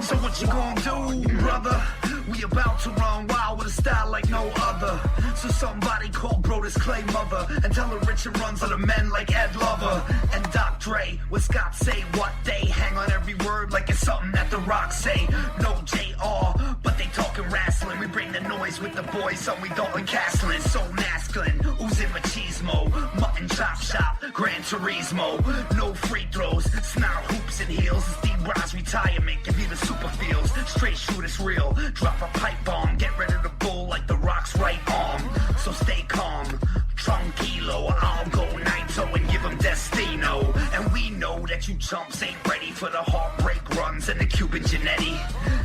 So what you gonna do, brother? We about to run wild with a style like no other. So somebody call Brodus Clay mother and tell her Richard runs on the men like Ed Lover and Doc Dre. What Scott say, what they hang on every word like it's something that the Rock say. No JR, but they talking wrestling. We bring the noise with the boys, so we Dalton Castling. So masculine, oozing machismo, mutton chop shop, Gran Turismo. No free throws, snarl hoops and heels. It's D-Bros retirement, give you the super feels. Straight shoot, it's real. Drop a pipe bomb, get rid of the bull like the Rock's right arm. So stay calm, tranquilo. I'll go Naito and give him Destino. And we know that you chumps ain't ready for the heartbreak runs and the Cuban Genetti.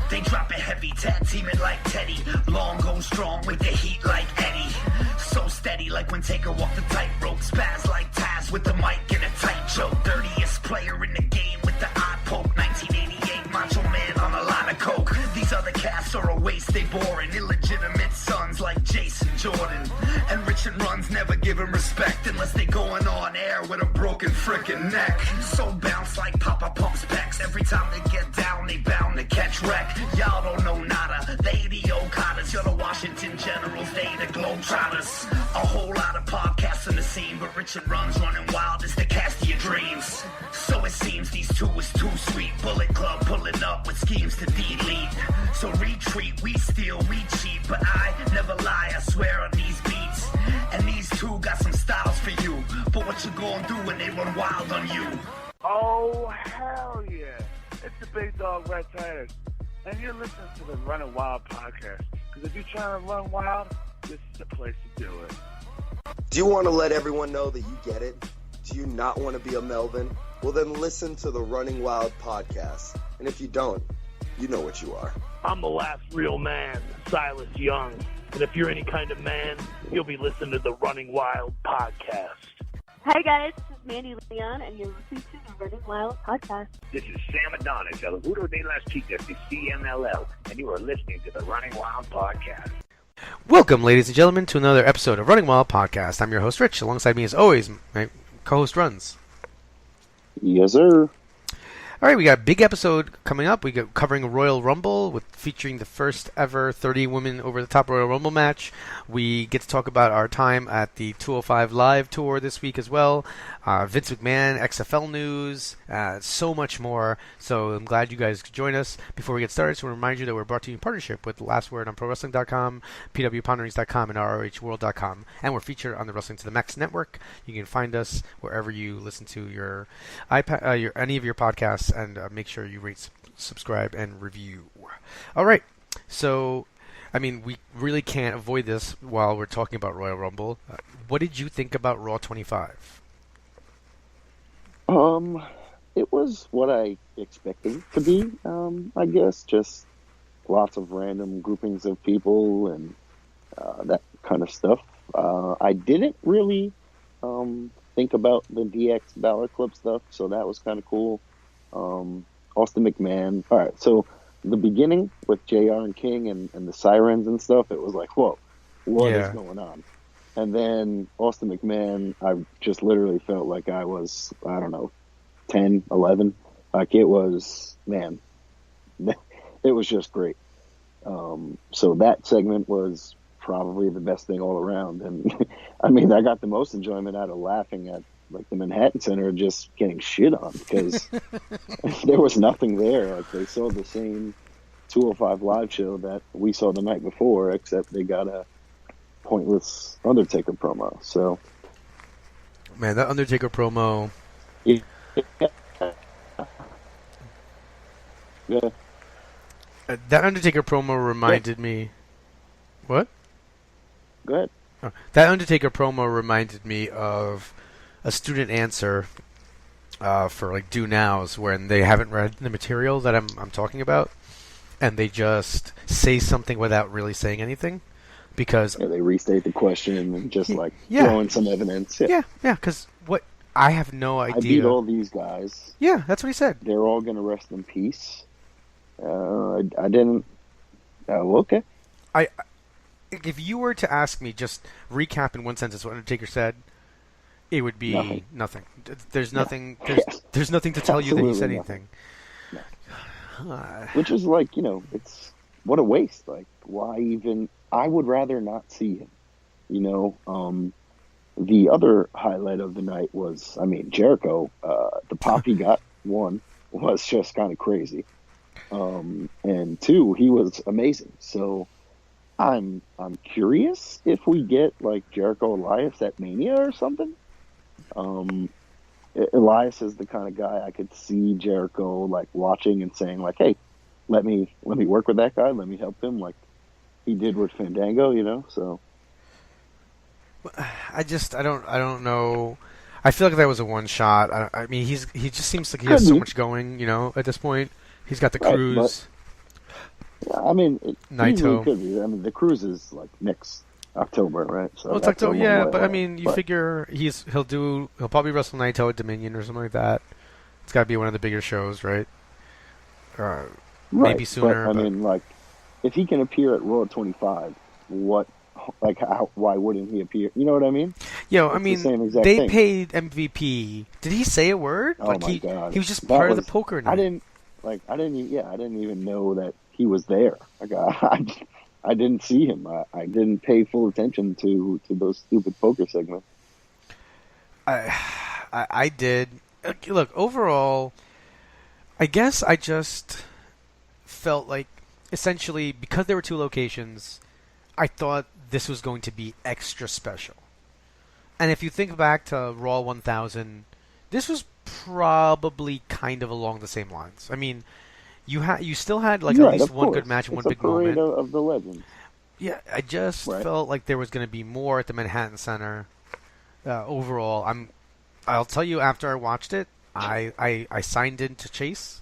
They drop it heavy, tag team it like Teddy. Long go strong with the heat like Eddie. So steady like when Taker walked the tightrope. Spaz like Taz with the mic and a tight choke. Dirtiest player in the game with the eye poke. 1988 Macho Man on a line of coke. These other cats are a waste, they boring. Illegitimate sons like Jason Jordan. And Richard Runz never give him respect unless they going on air with a broken frickin' neck. So bounce like Papa Pump's pecs. Every time they get down, they bound to catch wreck. Y'all don't know nada. They the Okadas, you're the Washington Generals, they the Globetrotters. A whole lot of podcasts in the scene, but Richard Runz running wild is the cast of your dreams. So it seems these two is too sweet. Bullet Club pulling up with schemes to delete. So retreat, we steal, we cheat, but I never lie, I swear on these beats. And these two got some styles for you, but what you gonna do when they run wild on you? Oh, hell yeah. It's the Big Dog Red Tires. And you're listening to the Running Wild podcast. Because if you're trying to run wild, this is the place to do it. Do you want to let everyone know that you get it? Do you not want to be a Melvin? Well, then listen to the Running Wild podcast. And if you don't, you know what you are. I'm the last real man, Silas Young. And if you're any kind of man, you'll be listening to the Running Wild podcast. Hi guys, this is Mandy Leon, and you're listening to the Running Wild podcast. This is Sam Adonis, El Juro de las Chicas de CMLL, and you are listening to the Running Wild podcast. Welcome, ladies and gentlemen, to another episode of Running Wild podcast. I'm your host, Rich. Alongside me, as always, my co-host, Runz. Yes, sir. All right, we got a big episode coming up. We got covering Royal Rumble featuring the first ever 30 women over the top Royal Rumble match. We get to talk about our time at the 205 Live tour this week as well. Vince McMahon, XFL news, so much more. So I'm glad you guys could join us. Before we get started, so I want to remind you that we're brought to you in partnership with The Last Word on ProWrestling.com, PWPonderings.com, and ROHWorld.com. And we're featured on the Wrestling to the Max network. You can find us wherever you listen to your iPad, any of your podcasts, and make sure you rate, subscribe, and review. All right. So, I mean, we really can't avoid this while we're talking about Royal Rumble. What did you think about Raw 25? It was what I expected it to be, I guess. Just lots of random groupings of people and that kind of stuff. I didn't really think about the DX Balor Club stuff, so that was kind of cool. Austin McMahon. All right, so the beginning with JR and King and the sirens and stuff, it was like, whoa, what is going on? And then Austin McMahon, I just literally felt like I was, I don't know, 10, 11. Like it was, man, it was just great. So that segment was probably the best thing all around. And I mean, I got the most enjoyment out of laughing at like the Manhattan Center just getting shit on because there was nothing there. Like they saw the same 205 Live show that we saw the night before, except they got a pointless Undertaker promo. So, man, that Undertaker promo. Yeah. That Undertaker promo reminded me. What? Go ahead. Oh, that Undertaker promo reminded me of a student answer for like Do Nows when they haven't read the material that I'm talking about, and they just say something without really saying anything. Because they restate the question and just like throw in some evidence. Yeah. Because what I have no idea. I beat all these guys. Yeah, that's what he said. They're all going to rest in peace. I didn't. Okay. If you were to ask me, just recap in one sentence what Undertaker said, it would be nothing. There's nothing. There's nothing to tell you that he said anything. No. Which is like, it's what a waste. Like, why even? I would rather not see him. The other highlight of the night was, Jericho. The pop he got, one, was just kind of crazy, and two, he was amazing. So I'm curious if we get like Jericho Elias at Mania or something. Elias is the kind of guy I could see Jericho like watching and saying like, "Hey, let me work with that guy. Let me help him," like he did with Fandango. So I don't know. I feel like that was a one shot. I mean, he just seems like he has so much going. At this point, he's got the cruise. Naito could be. The cruise is like next October, right? So well, it's October, yeah. But you figure he'll probably wrestle Naito at Dominion or something like that. It's got to be one of the bigger shows, right? Maybe sooner. But, if he can appear at Raw 25, why wouldn't he appear? You know what I mean? They paid MVP. Did he say a word? Oh my God! He was just part of the poker night. I didn't even know that he was there. I didn't see him. I didn't pay full attention to those stupid poker segments. I did. Look, overall, I guess I just felt like essentially because there were two locations, I thought this was going to be extra special. And if you think back to Raw 1000, this was probably kind of along the same lines. You still had at least one good match and one big moment. Of the legends. Yeah, I just felt like there was going to be more at the Manhattan Center. Overall, I'll tell you, after I watched it, I signed in to Chase,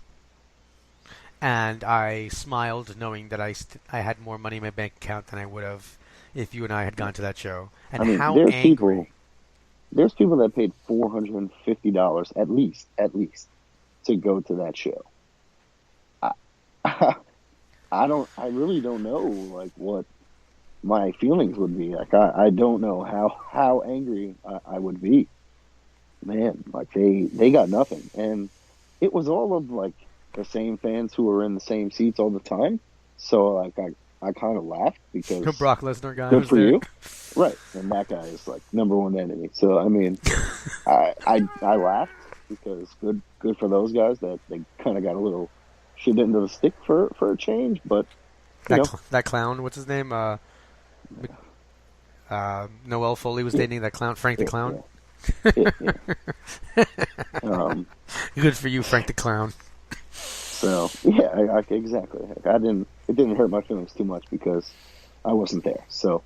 and I smiled knowing that I had more money in my bank account than I would have if you and I had gone to that show. And how angry. There's people that paid $450 at least to go to that show. I really don't know what my feelings would be. I don't know how angry I would be. Man, they got nothing, and it was all of the same fans who were in the same seats all the time. So I kind of laughed because the Brock Lesnar guy. Good for you, right? And that guy is number one enemy. So I laughed because good for those guys that they kind of got a little shit into the stick for a change. But that clown, what's his name? Noel Foley was dating that clown, Frank the Clown. Good for you, Frank the Clown. So yeah, exactly. It didn't hurt my feelings too much because I wasn't there. So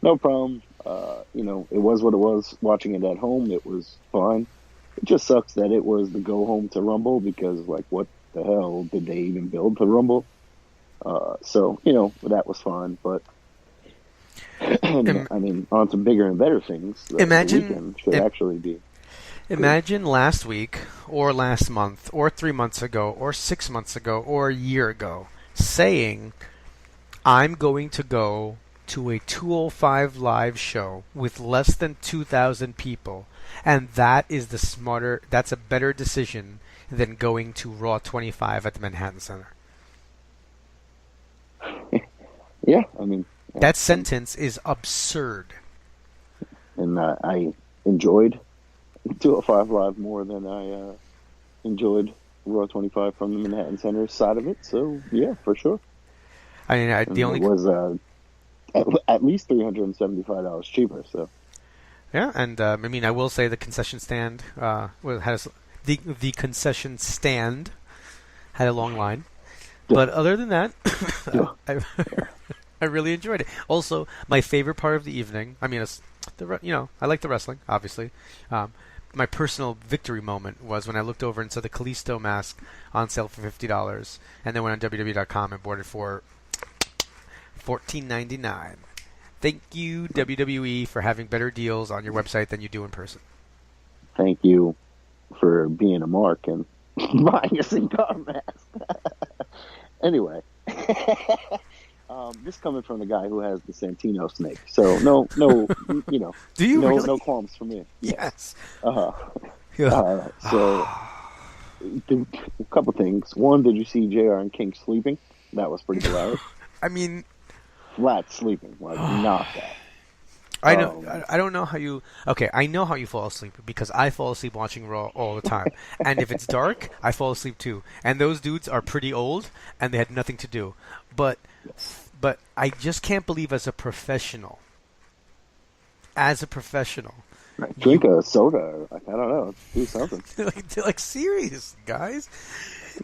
no problem. It was what it was. Watching it at home, it was fine. It just sucks that it was the go home to Rumble because what the hell did they even build to Rumble? So that was fine. But on to bigger and better things. The weekend should actually be. Imagine last week, or last month, or 3 months ago, or 6 months ago, or a year ago, saying, I'm going to go to a 205 Live show with less than 2,000 people, and that's a better decision than going to Raw 25 at the Manhattan Center. Yeah, that sentence is absurd. And I enjoyed 205 Live more than I enjoyed Raw 25 from the Manhattan Center side of it. So yeah, for sure. It was at least $375 cheaper. So yeah, and I will say the concession stand has the concession stand had a long line, but other than that, I really enjoyed it. Also, my favorite part of the evening. I like the wrestling, obviously. My personal victory moment was when I looked over and saw the Kalisto mask on sale for $50, and then went on WWE.com and bought it for $14.99. Thank you, WWE, for having better deals on your website than you do in person. Thank you for being a mark and buying a cigar mask. Anyway, this coming from the guy who has the Santino snake, so no, do you really? No qualms for me. Yes. So couple things. One, did you see JR and King sleeping? That was pretty hilarious. I mean, flat sleeping, like knocked out. I know. I don't know how you. Okay, I know how you fall asleep because I fall asleep watching Raw all the time. And if it's dark, I fall asleep too. And those dudes are pretty old, and they had nothing to do. But I just can't believe as a professional. Drink a soda. Like, I don't know. Do something. like serious, guys.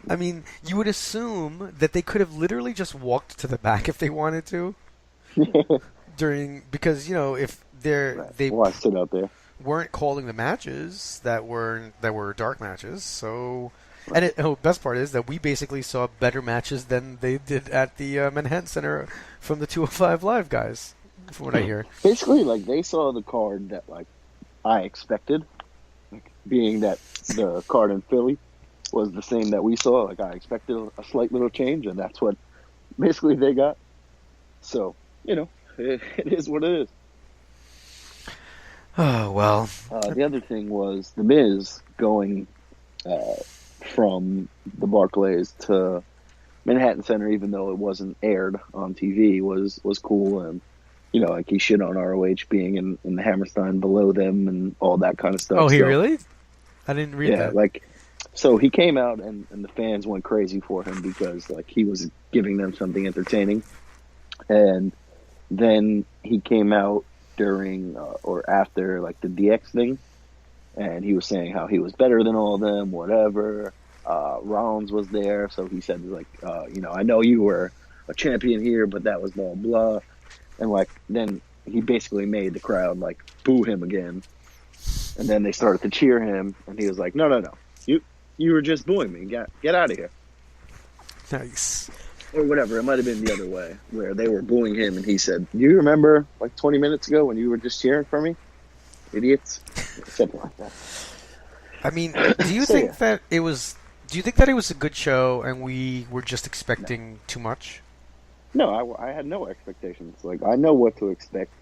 I mean, you would assume that they could have literally just walked to the back if they wanted to. Because if they sit out there, weren't calling the matches that were dark matches. So, and best part is that we basically saw better matches than they did at the Manhattan Center from the 205 Live guys, from what I hear. Basically, like they saw the card that like I expected, like, being that the card in Philly was the same that we saw. Like I expected a slight little change, and that's what basically they got. So it is what it is. Oh, well. The other thing was The Miz going from the Barclays to Manhattan Center, even though it wasn't aired on TV, was cool. And, like he shit on ROH being in the Hammerstein below them and all that kind of stuff. Oh, he really? I didn't read that. Yeah, so he came out and the fans went crazy for him because, like, he was giving them something entertaining. And then he came out during or after like the DX thing, and he was saying how he was better than all of them, whatever. Runz was there, so he said like, I know you were a champion here, but that was blah blah, and like then he basically made the crowd like boo him again, and then they started to cheer him, and he was like, no, you were just booing me, get out of here. Nice. Or whatever, it might have been the other way, where they were booing him, and he said, "Do you remember like 20 minutes ago when you were just cheering for me, idiots?" Something like that. I mean, do you think that it was? Do you think that it was a good show, and we were just expecting too much? No, I had no expectations. Like I know what to expect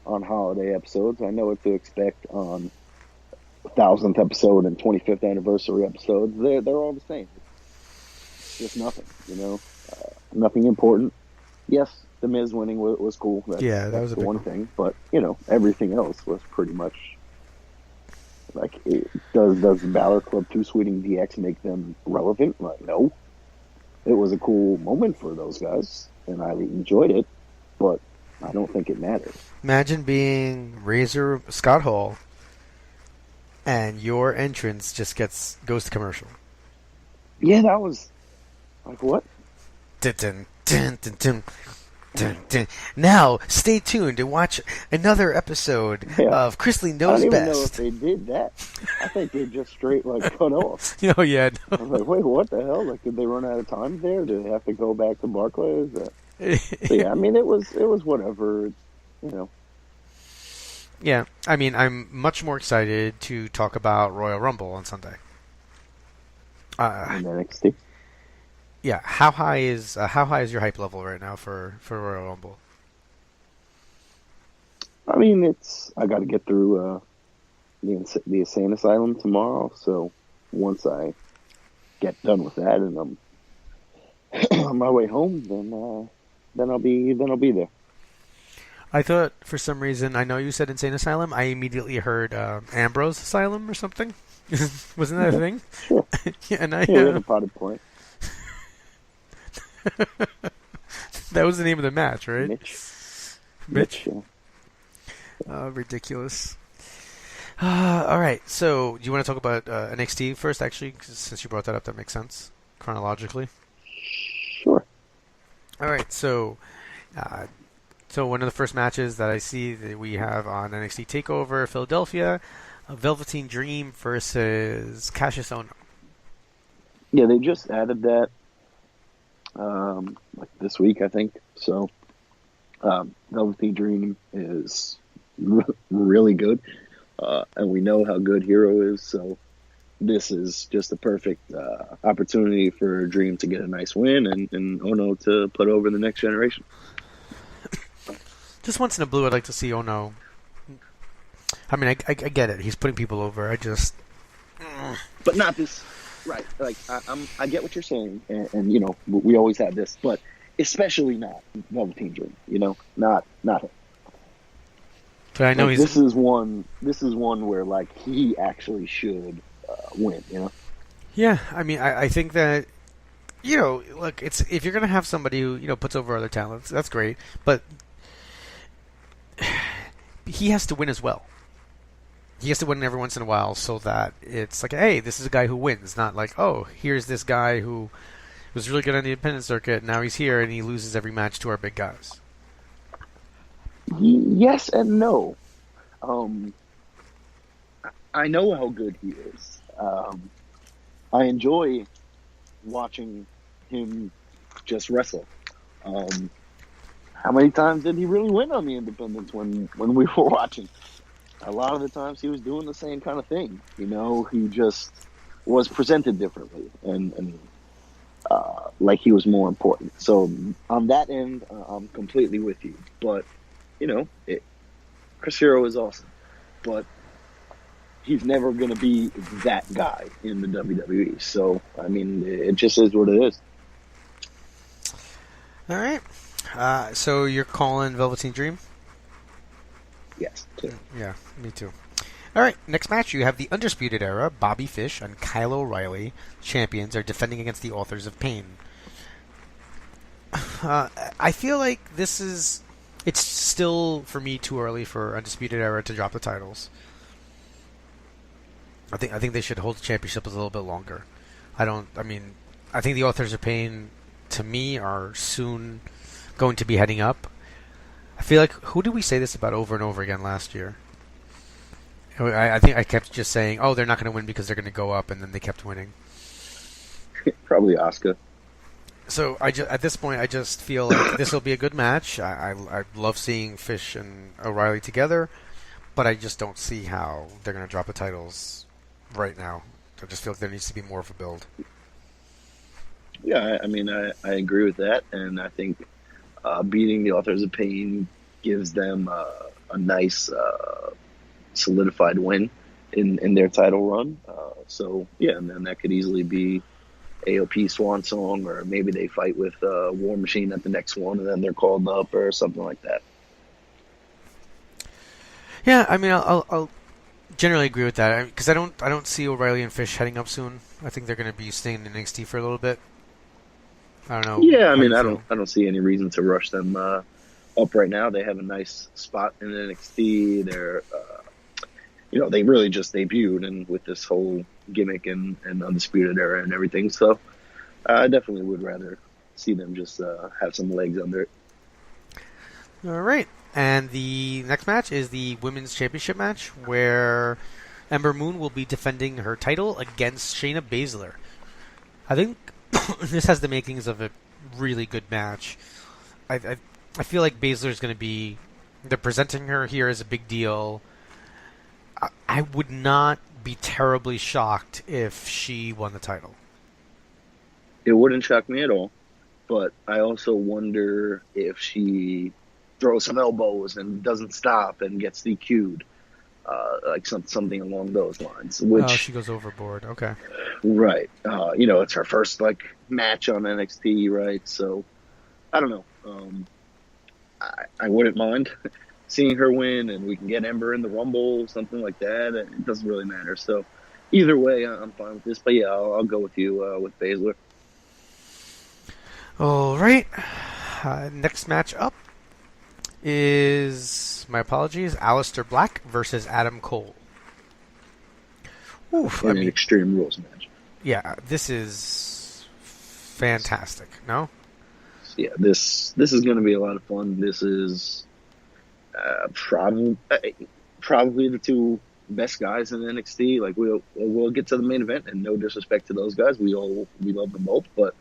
on holiday episodes. I know what to expect on 1000th episode and 25th anniversary episodes. They're all the same. It's just nothing, nothing important. Yes, The Miz winning was cool. That was the one thing. But, everything else was pretty much like, does Balor Club 2 Sweeting DX make them relevant? Like, no. It was a cool moment for those guys, and I enjoyed it, but I don't think it matters. Imagine being Razor Scott Hall, and your entrance just goes to commercial. Yeah, that was like, what? Dun, dun, dun, dun, dun, dun, dun. Now, stay tuned to watch another episode of Chrisley Knows Best. I don't even Best. know if they did that. I think they just straight cut off. Oh, yeah. No. I was like, wait, what the hell? Like, did they run out of time there? Did they have to go back to Barclays? So, yeah, I mean, it was whatever, Yeah, I mean, I'm much more excited to talk about Royal Rumble on Sunday. And NXT. Yeah, how high is your hype level right now for Royal Rumble? I mean, I got to get through the insane asylum tomorrow. So once I get done with that and I'm on my way home, then I'll be there. I thought for some reason, I know you said insane asylum. I immediately heard Ambrose Asylum or something. Wasn't that a thing? Sure. Yeah, and there's a potted plant. That was the name of the match, right? Mitch. Yeah. Ridiculous. All right, so do you want to talk about NXT first, actually? 'Cause since you brought that up, that makes sense chronologically. Sure. All right, so one of the first matches that I see that we have on NXT TakeOver Philadelphia, Velveteen Dream versus Cassius Ohno. Yeah, they just added that like this week, I think. So Velveteen Dream is really good, and we know how good Hero is. So this is just a perfect opportunity for Dream to get a nice win and Ohno to put over the next generation. Just once in a blue, I'd like to see Ohno. I mean, I get it. He's putting people over. I just... But not this Right. Like I get what you're saying, and you know we always have this, but especially not Velveteen Dream. You know, not him. But I know like, he's. This is one where like he actually should win. You know. Yeah, I mean, I think that, you know, look, it's if you're gonna have somebody who, you know, puts over other talents, that's great, but he has to win as well. He has to win every once in a while so that it's like, hey, this is a guy who wins, not like, oh, here's this guy who was really good on the independent circuit, now he's here and he loses every match to our big guys. Yes and no. I know how good he is. I enjoy watching him just wrestle. How many times did he really win on the independents when we were watching? A lot of the times he was doing the same kind of thing. You know, he just was presented differently and like he was more important. So on that end, I'm completely with you. But, you know, Chris Hero is awesome. But he's never going to be that guy in the WWE. So, I mean, it just is what it is. All right. So you're calling Velveteen Dream? Yes. Too. Yeah, me too. All right, next match, you have the Undisputed Era. Bobby Fish and Kyle O'Reilly, champions, are defending against the Authors of Pain. I feel like it's still, for me, too early for Undisputed Era to drop the titles. I think they should hold the championship a little bit longer. I think the Authors of Pain, to me, are soon going to be heading up. I feel like, who did we say this about over and over again last year? I think I kept just saying, oh, they're not going to win because they're going to go up, and then they kept winning. Probably Asuka. So at this point, I just feel like this will be a good match. I love seeing Fish and O'Reilly together, but I just don't see how they're going to drop the titles right now. I just feel like there needs to be more of a build. Yeah, I mean, I agree with that, and I think beating the Authors of Pain gives them a nice solidified win in their title run. So, yeah, and then that could easily be AOP Swan Song, or maybe they fight with War Machine at the next one, and then they're called up or something like that. Yeah, I mean, I'll generally agree with that because I don't see O'Reilly and Fish heading up soon. I think they're going to be staying in NXT for a little bit. I don't know. Yeah, I mean, I don't see any reason to rush them up right now. They have a nice spot in NXT. They're, they really just debuted, and with this whole gimmick and Undisputed Era and everything. So I definitely would rather see them just have some legs under it. All right. And the next match is the Women's Championship match, where Ember Moon will be defending her title against Shayna Baszler. I think this has the makings of a really good match. I feel like Baszler's going to be... They're presenting her here as a big deal. I would not be terribly shocked if she won the title. It wouldn't shock me at all. But I also wonder if she throws some elbows and doesn't stop and gets DQ'd. Like something along those lines. Which, she goes overboard. Okay. Right. It's her first match on NXT, right? So I don't know. I wouldn't mind seeing her win, and we can get Ember in the Rumble, something like that. It doesn't really matter. So either way, I'm fine with this. But yeah, I'll go with you with Baszler. All right. Next match up is, my apologies, Aleister Black versus Adam Cole. Oof, an Extreme Rules match. Yeah, this is fantastic. No? Yeah, this is going to be a lot of fun. This is probably the two best guys in NXT. Like we'll get to the main event, and no disrespect to those guys, we love them both, but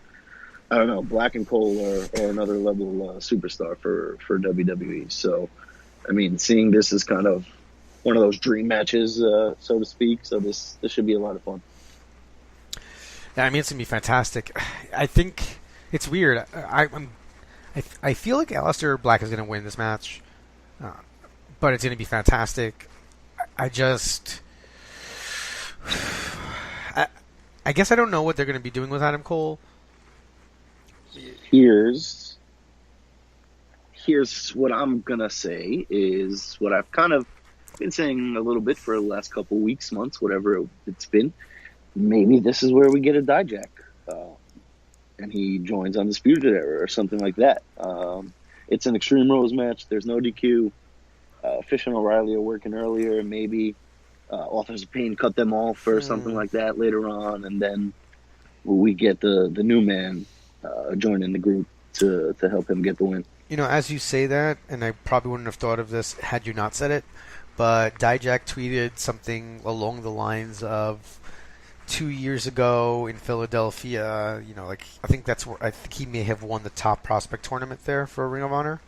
I don't know. Black and Cole are another level superstar for WWE. So, I mean, seeing this is kind of one of those dream matches, so to speak. So this should be a lot of fun. Yeah, I mean, it's gonna be fantastic. I think it's weird. I feel like Aleister Black is gonna win this match, but it's gonna be I guess I don't know what they're going to be doing with Adam Cole. Here's what I'm gonna say is what I've kind of been saying a little bit for the last couple weeks, months, whatever it's been. Maybe this is where we get a Dijak, and he joins Undisputed Era or something like that. It's an Extreme Rules match. There's no DQ. Fish and O'Reilly are working earlier. Maybe Authors of Pain cut them off or something like that later on, and then we get the new man joining the group to help him get the win. You know, as you say that, and I probably wouldn't have thought of this had you not said it, but Dijak tweeted something along the lines of 2 years ago in Philadelphia, you know, like I think he may have won the top prospect tournament there for Ring of Honor.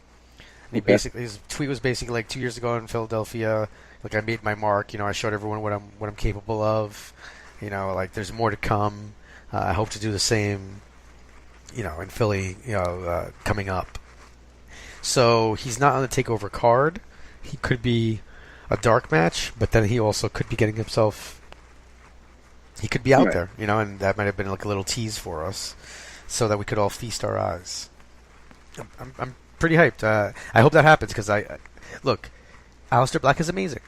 And his tweet was basically like 2 years ago in Philadelphia, like I made my mark, you know, I showed everyone what I'm capable of, you know, like there's more to come. I hope to do the same, you know, in Philly, you know, coming up. So he's not on the TakeOver card. He could be a dark match, but then he also could be getting himself. He could be out there, you know, and that might have been like a little tease for us, so that we could all feast our eyes. I'm pretty hyped. I hope that happens because look, Aleister Black is amazing.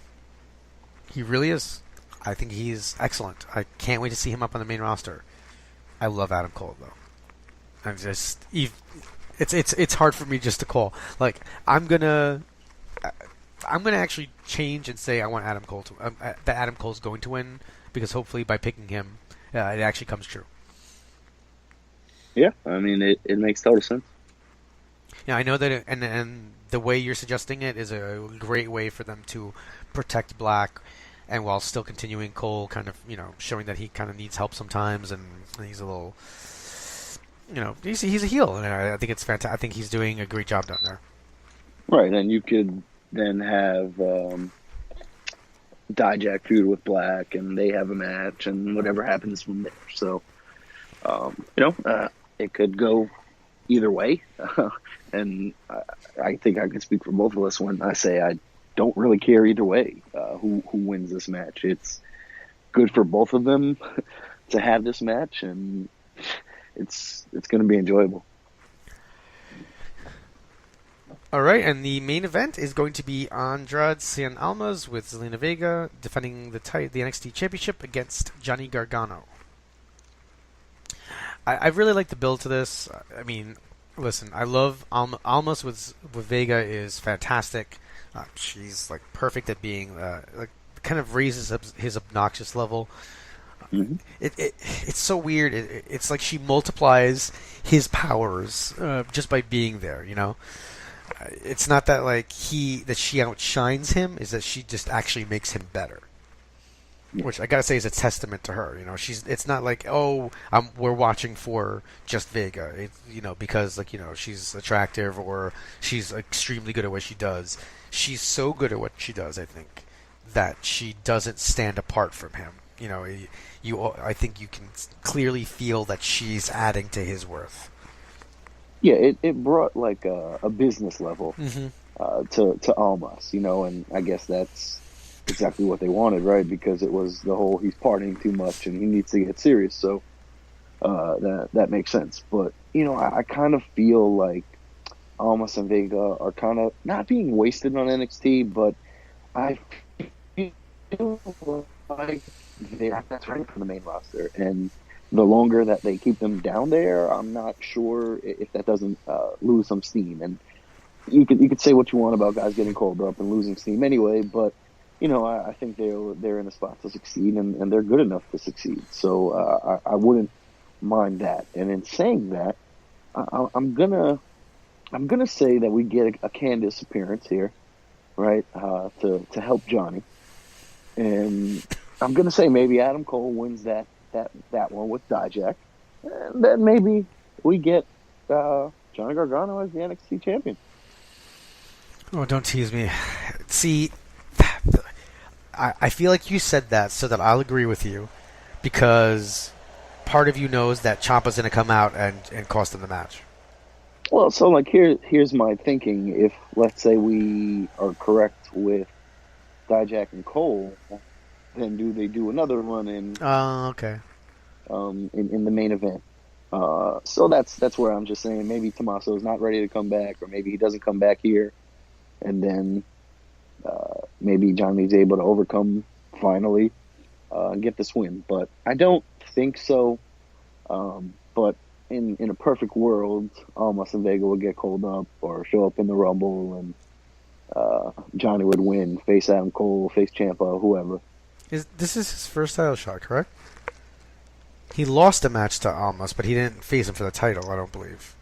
He really is. I think he's excellent. I can't wait to see him up on the main roster. I love Adam Cole though. I'm just it's hard for me just to call. Like I'm gonna actually change and say I want Adam Cole to that Adam Cole's going to win because hopefully by picking him, it actually comes true. Yeah, I mean it makes total sense. Yeah, I know that, and the way you're suggesting it is a great way for them to protect Black, and while still continuing Cole, kind of showing that he kind of needs help sometimes, and he's a little. He's a heel, and I think it's fantastic. I think he's doing a great job down there. Right, and you could then have Dijak feud with Black, and they have a match, and whatever happens from there. So, it could go either way, and I think I can speak for both of us when I say I don't really care either way who wins this match. It's good for both of them to have this match, and it's going to be enjoyable. All right, and the main event is going to be Andrade Cien Almas with Zelina Vega defending the NXT Championship against Johnny Gargano. I really like the build to this. I mean, listen, I love Almas with Vega is fantastic. She's like perfect at being kind of raises up his obnoxious level. Mm-hmm. It's so weird. It's like she multiplies his powers just by being there. It's not that she outshines him. Is that she just actually makes him better. Which I gotta say is a testament to her. It's not like we're watching for just Vega. Because she's attractive or she's extremely good at what she does. She's so good at what she does, I think, that she doesn't stand apart from him. I think you can clearly feel that she's adding to his worth. Yeah, it brought like a business level to Almas, and I guess that's exactly what they wanted, right? Because it was the whole he's partying too much and he needs to get serious. So that makes sense. But I kind of feel like Almas and Vega are kind of not being wasted on NXT, but I feel like they're not ready for the main roster. And the longer that they keep them down there, I'm not sure if that doesn't lose some steam. And you could say what you want about guys getting called up and losing steam anyway, but I think they're in a spot to succeed, and they're good enough to succeed. So I wouldn't mind that. And in saying that, I'm gonna say that we get a Candice appearance here, right? To help Johnny, and I'm gonna say maybe Adam Cole wins that one with Dijak, and then maybe we get Johnny Gargano as the NXT champion. Oh, don't tease me. See, I feel like you said that so that I'll agree with you, because part of you knows that Ciampa's going to come out and cost them the match. Well, so here's my thinking. If, let's say, we are correct with Dijak and Cole, then do they do another run in? Oh, okay. in the main event. So that's where I'm just saying maybe Tommaso is not ready to come back, or maybe he doesn't come back here, and then maybe Johnny's able to overcome finally and get this win. But I don't think so. But in a perfect world, Almas and Vega would get called up or show up in the Rumble, and Johnny would win, face Adam Cole, face Ciampa, whoever. This is his first title shot, correct? He lost a match to Almas, but he didn't face him for the title, I don't believe.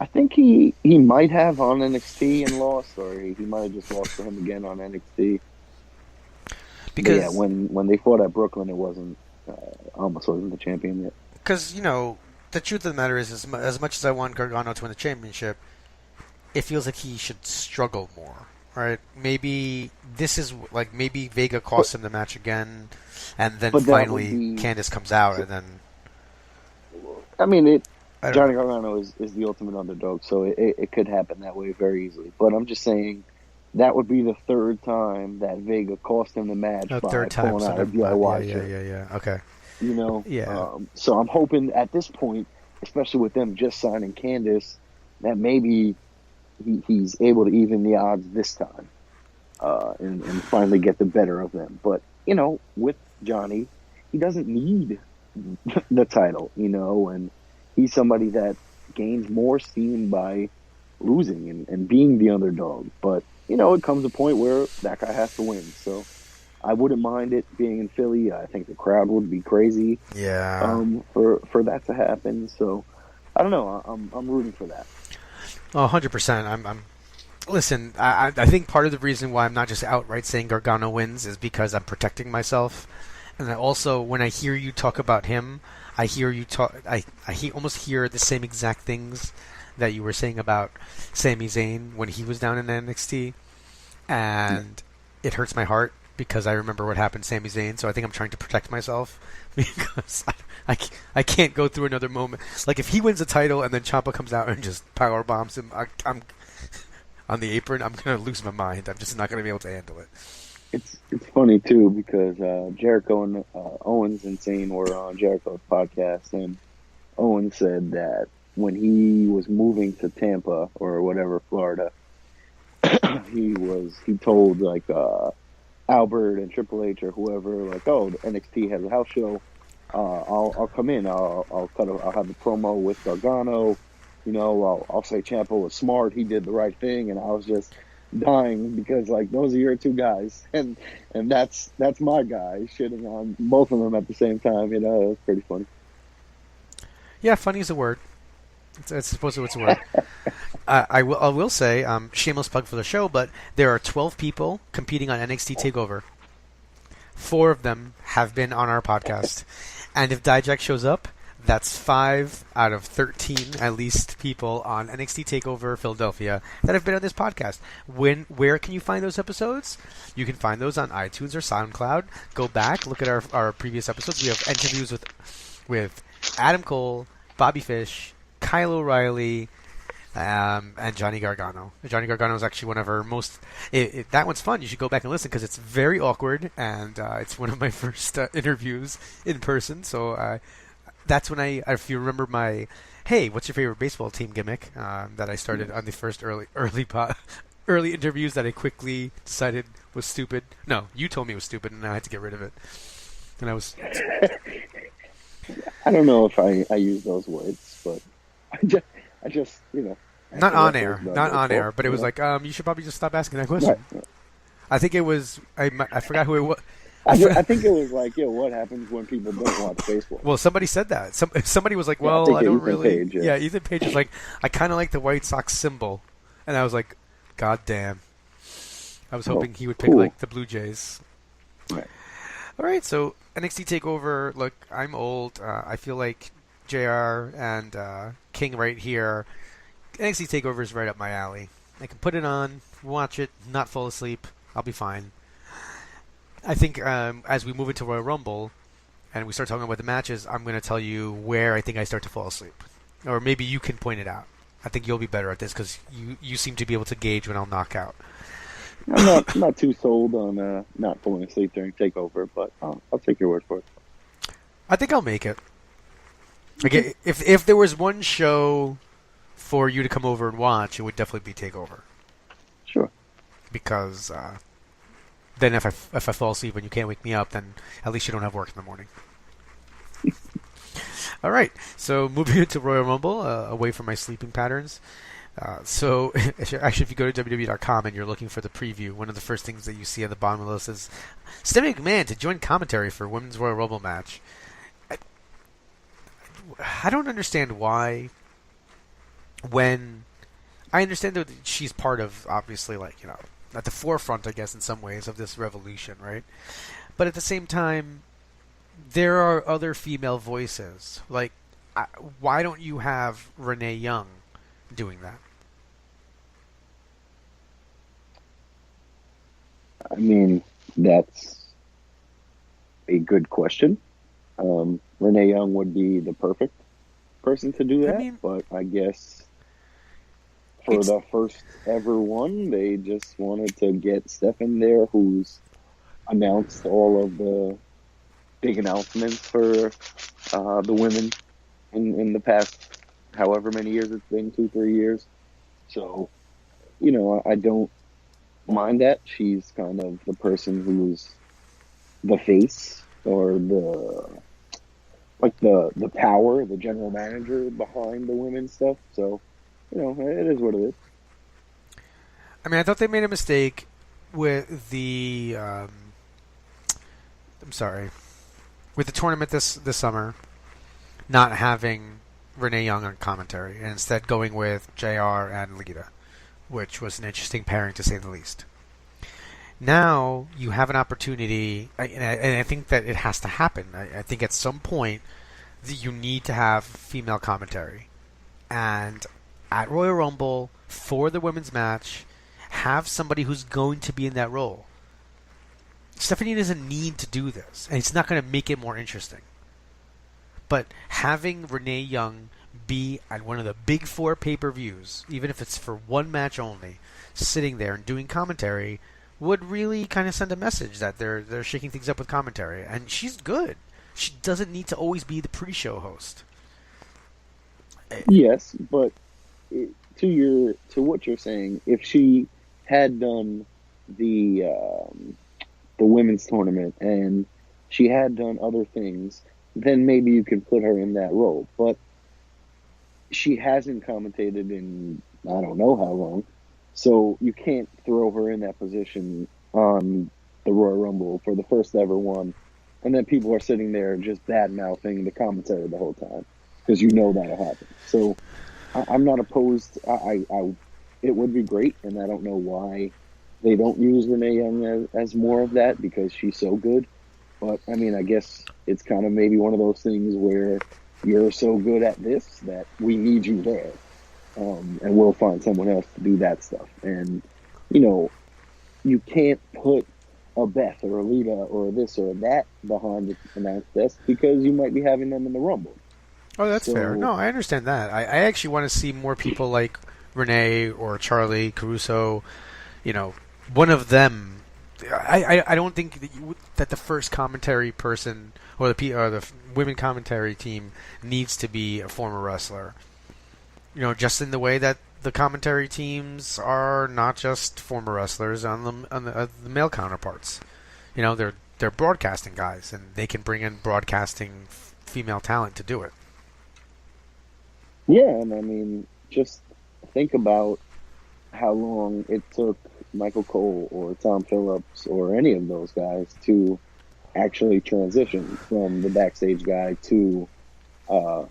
I think he might have on NXT and lost, or he might have just lost to him again on NXT. Because but yeah, when they fought at Brooklyn, it wasn't Almas wasn't the champion yet. Because the truth of the matter is, as much as I want Gargano to win the championship, it feels like he should struggle more. Right? Maybe this is maybe Vega costs him the match again, and then finally Candice comes out, and then. I mean, Johnny Gargano is the ultimate underdog, so it could happen that way very easily. But I'm just saying that would be the third time that Vega cost him the match by pulling out a DIY shirt. Yeah. Okay. Yeah. So I'm hoping at this point, especially with them just signing Candice, that maybe he's able to even the odds this time and finally get the better of them. But, with Johnny, he doesn't need the title, and he's somebody that gains more steam by losing and being the underdog. But, it comes a point where that guy has to win. So I wouldn't mind it being in Philly. I think the crowd would be crazy for that to happen. So I don't know. I'm rooting for that. 100%. Listen, I think part of the reason why I'm not just outright saying Gargano wins is because I'm protecting myself. And I also, when I hear you talk about him, I almost hear the same exact things that you were saying about Sami Zayn when he was down in NXT. And it hurts my heart because I remember what happened to Sami Zayn. So I think I'm trying to protect myself because I can't go through another moment. Like, if he wins the title and then Ciampa comes out and just power bombs him, I'm on the apron, I'm going to lose my mind. I'm just not going to be able to handle it. It's funny, too, because Jericho and Owens and Zayn were on Jericho's podcast, and Owens said that when he was moving to Tampa or whatever, Florida, he told, Albert and Triple H or whoever, the NXT has a house show. I'll come in. I'll have a promo with Gargano. I'll say Ciampa was smart. He did the right thing, and I was just dying because those are your two guys, and that's my guy shitting on both of them at the same time. It was pretty funny. Yeah, funny is a word. It's supposed to. It's a word. I will say, shameless plug for the show, but there are 12 people competing on NXT TakeOver. 4 of them have been on our podcast. And if Dijak shows up, that's 5 out of 13, at least, people on NXT TakeOver Philadelphia that have been on this podcast. Where can you find those episodes? You can find those on iTunes or SoundCloud. Go back, look at our previous episodes. We have interviews with Adam Cole, Bobby Fish, Kyle O'Reilly, and Johnny Gargano. Johnny Gargano is actually one of our most... that one's fun. You should go back and listen because it's very awkward, and it's one of my first interviews in person. So that's when if you remember my, hey, what's your favorite baseball team gimmick that I started on the first early interviews that I quickly decided was stupid. No, you told me it was stupid, and I had to get rid of it. And I was... I don't know if I use those words, but I just not on air, but it was you should probably just stop asking that question. Right. I think it was I forgot who it was. I think it was what happens when people don't watch baseball? Well, somebody said that. Somebody was like, well, I don't really. Page, yeah, Ethan Page was like, I kind of like the White Sox symbol, and I was like, God damn. I was hoping he would pick the Blue Jays. Right. All right, so NXT TakeOver. Look, I'm old. I feel like JR and King right here. NXT TakeOver is right up my alley. I can put it on, watch it, not fall asleep. I'll be fine. I think as we move into Royal Rumble and we start talking about the matches, I'm going to tell you where I think I start to fall asleep. Or maybe you can point it out. I think you'll be better at this because you seem to be able to gauge when I'll knock out. I'm not too sold on not falling asleep during TakeOver, but I'll take your word for it. I think I'll make it. Like, if there was one show for you to come over and watch, it would definitely be TakeOver. Sure. Because then if I fall asleep and you can't wake me up, then at least you don't have work in the morning. All right, so moving into Royal Rumble, away from my sleeping patterns. So actually, if you go to WWE.com and you're looking for the preview, one of the first things that you see at the bottom of the list is Stephanie McMahon to join commentary for Women's Royal Rumble match. I don't understand why. When I understand that she's part of, obviously, like, you know, at the forefront, I guess, in some ways, of this revolution, right? But at the same time, there are other female voices. Like, why don't you have Renee Young doing that? I mean, that's a good question. Renee Young would be the perfect person to do that, but I guess for the first ever one, they just wanted to get Steph in there, who's announced all of the big announcements for the women in the past however many years it's been, 2-3 years. So, you know, I don't mind that. She's kind of the person who's the face or the power, the general manager behind the women's stuff. So, you know, it is what it is. I mean, I thought they made a mistake with the with the tournament this summer, not having Renee Young on commentary and instead going with JR and Lita, which was an interesting pairing to say the least. Now you have an opportunity, and I think that it has to happen. I think at some point that you need to have female commentary, and at Royal Rumble for the women's match, have somebody who's going to be in that role. Stephanie doesn't need to do this, and it's not going to make it more interesting. But having Renee Young be at one of the big 4 pay-per-views, even if it's for one match only, sitting there and doing commentary, would really kind of send a message that they're shaking things up with commentary. And she's good. She doesn't need to always be the pre-show host. Yes, but to what you're saying, if she had done the women's tournament and she had done other things, then maybe you could put her in that role. But she hasn't commentated in I don't know how long, so you can't throw her in that position on the Royal Rumble for the first ever one, and then people are sitting there just bad-mouthing the commentary the whole time, because you know that'll happen. So I'm not opposed. It would be great, and I don't know why they don't use Renee Young as more of that, because she's so good. But, I mean, I guess it's kind of maybe one of those things where you're so good at this that we need you there. And we'll find someone else to do that stuff. And, you know, you can't put a Beth or a Lita or this or that behind the announce desk because you might be having them in the Rumble. Oh, that's fair. No, I understand that. I actually want to see more people like Renee or Charlie Caruso, you know, one of them. I don't think that the first commentary person or the women commentary team needs to be a former wrestler. You know, just in the way that the commentary teams are not just former wrestlers on the male counterparts. You know, they're broadcasting guys, and they can bring in broadcasting female talent to do it. Yeah, and I mean, just think about how long it took Michael Cole or Tom Phillips or any of those guys to actually transition from the backstage guy to an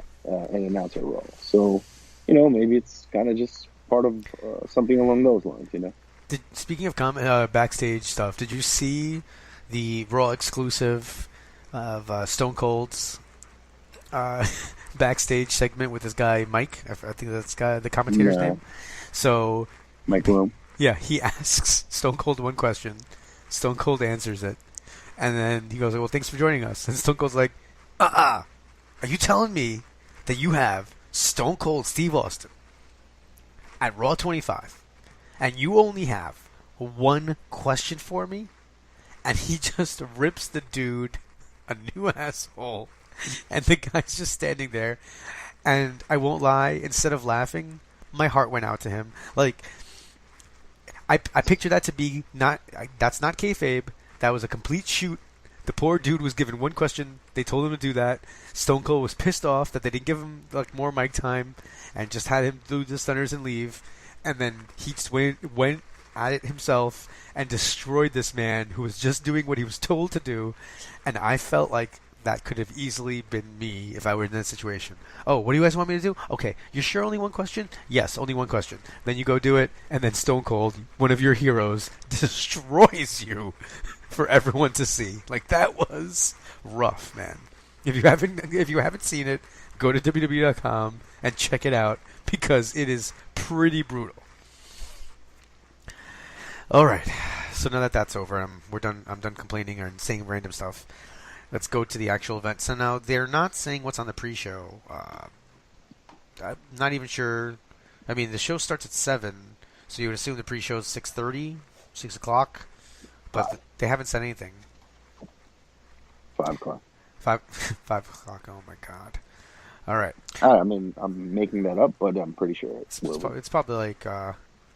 announcer role. So, you know, maybe it's kind of just part of something along those lines, you know. Speaking of backstage stuff, did you see the Raw exclusive of Stone Cold's backstage segment with this guy Mike? I think that's the commentator's name. So Mike Rome. Yeah, he asks Stone Cold one question. Stone Cold answers it. And then he goes, well, thanks for joining us. And Stone Cold's like, are you telling me that you have Stone Cold Steve Austin at Raw 25 and you only have one question for me? And he just rips the dude a new asshole And the guy's just standing there. And I won't lie, instead of laughing, my heart went out to him. Like, I picture that to be that's not kayfabe. That was a complete shoot. The poor dude was given one question. They told him to do that. Stone Cold was pissed off that they didn't give him like more mic time and just had him do the stunners and leave. And then he just went at it himself and destroyed this man who was just doing what he was told to do. And I felt like that could have easily been me if I were in that situation. Oh, what do you guys want me to do? Okay, you sure only one question? Yes, only one question. Then you go do it, and then Stone Cold, one of your heroes, destroys you for everyone to see. Like, that was rough, man. If you haven't seen it, go to WWE.com and check it out because it is pretty brutal. All right, so now that that's over, I'm done complaining and saying random stuff. Let's go to the actual event. So now they're not saying what's on the pre-show. I'm not even sure. I mean, the show starts at 7, so you would assume the pre-show is 6:30, 6 o'clock. But they haven't said anything. 5 o'clock. 5 o'clock. Oh my god! All right. I mean, I'm making that up, but I'm pretty sure it's probably like.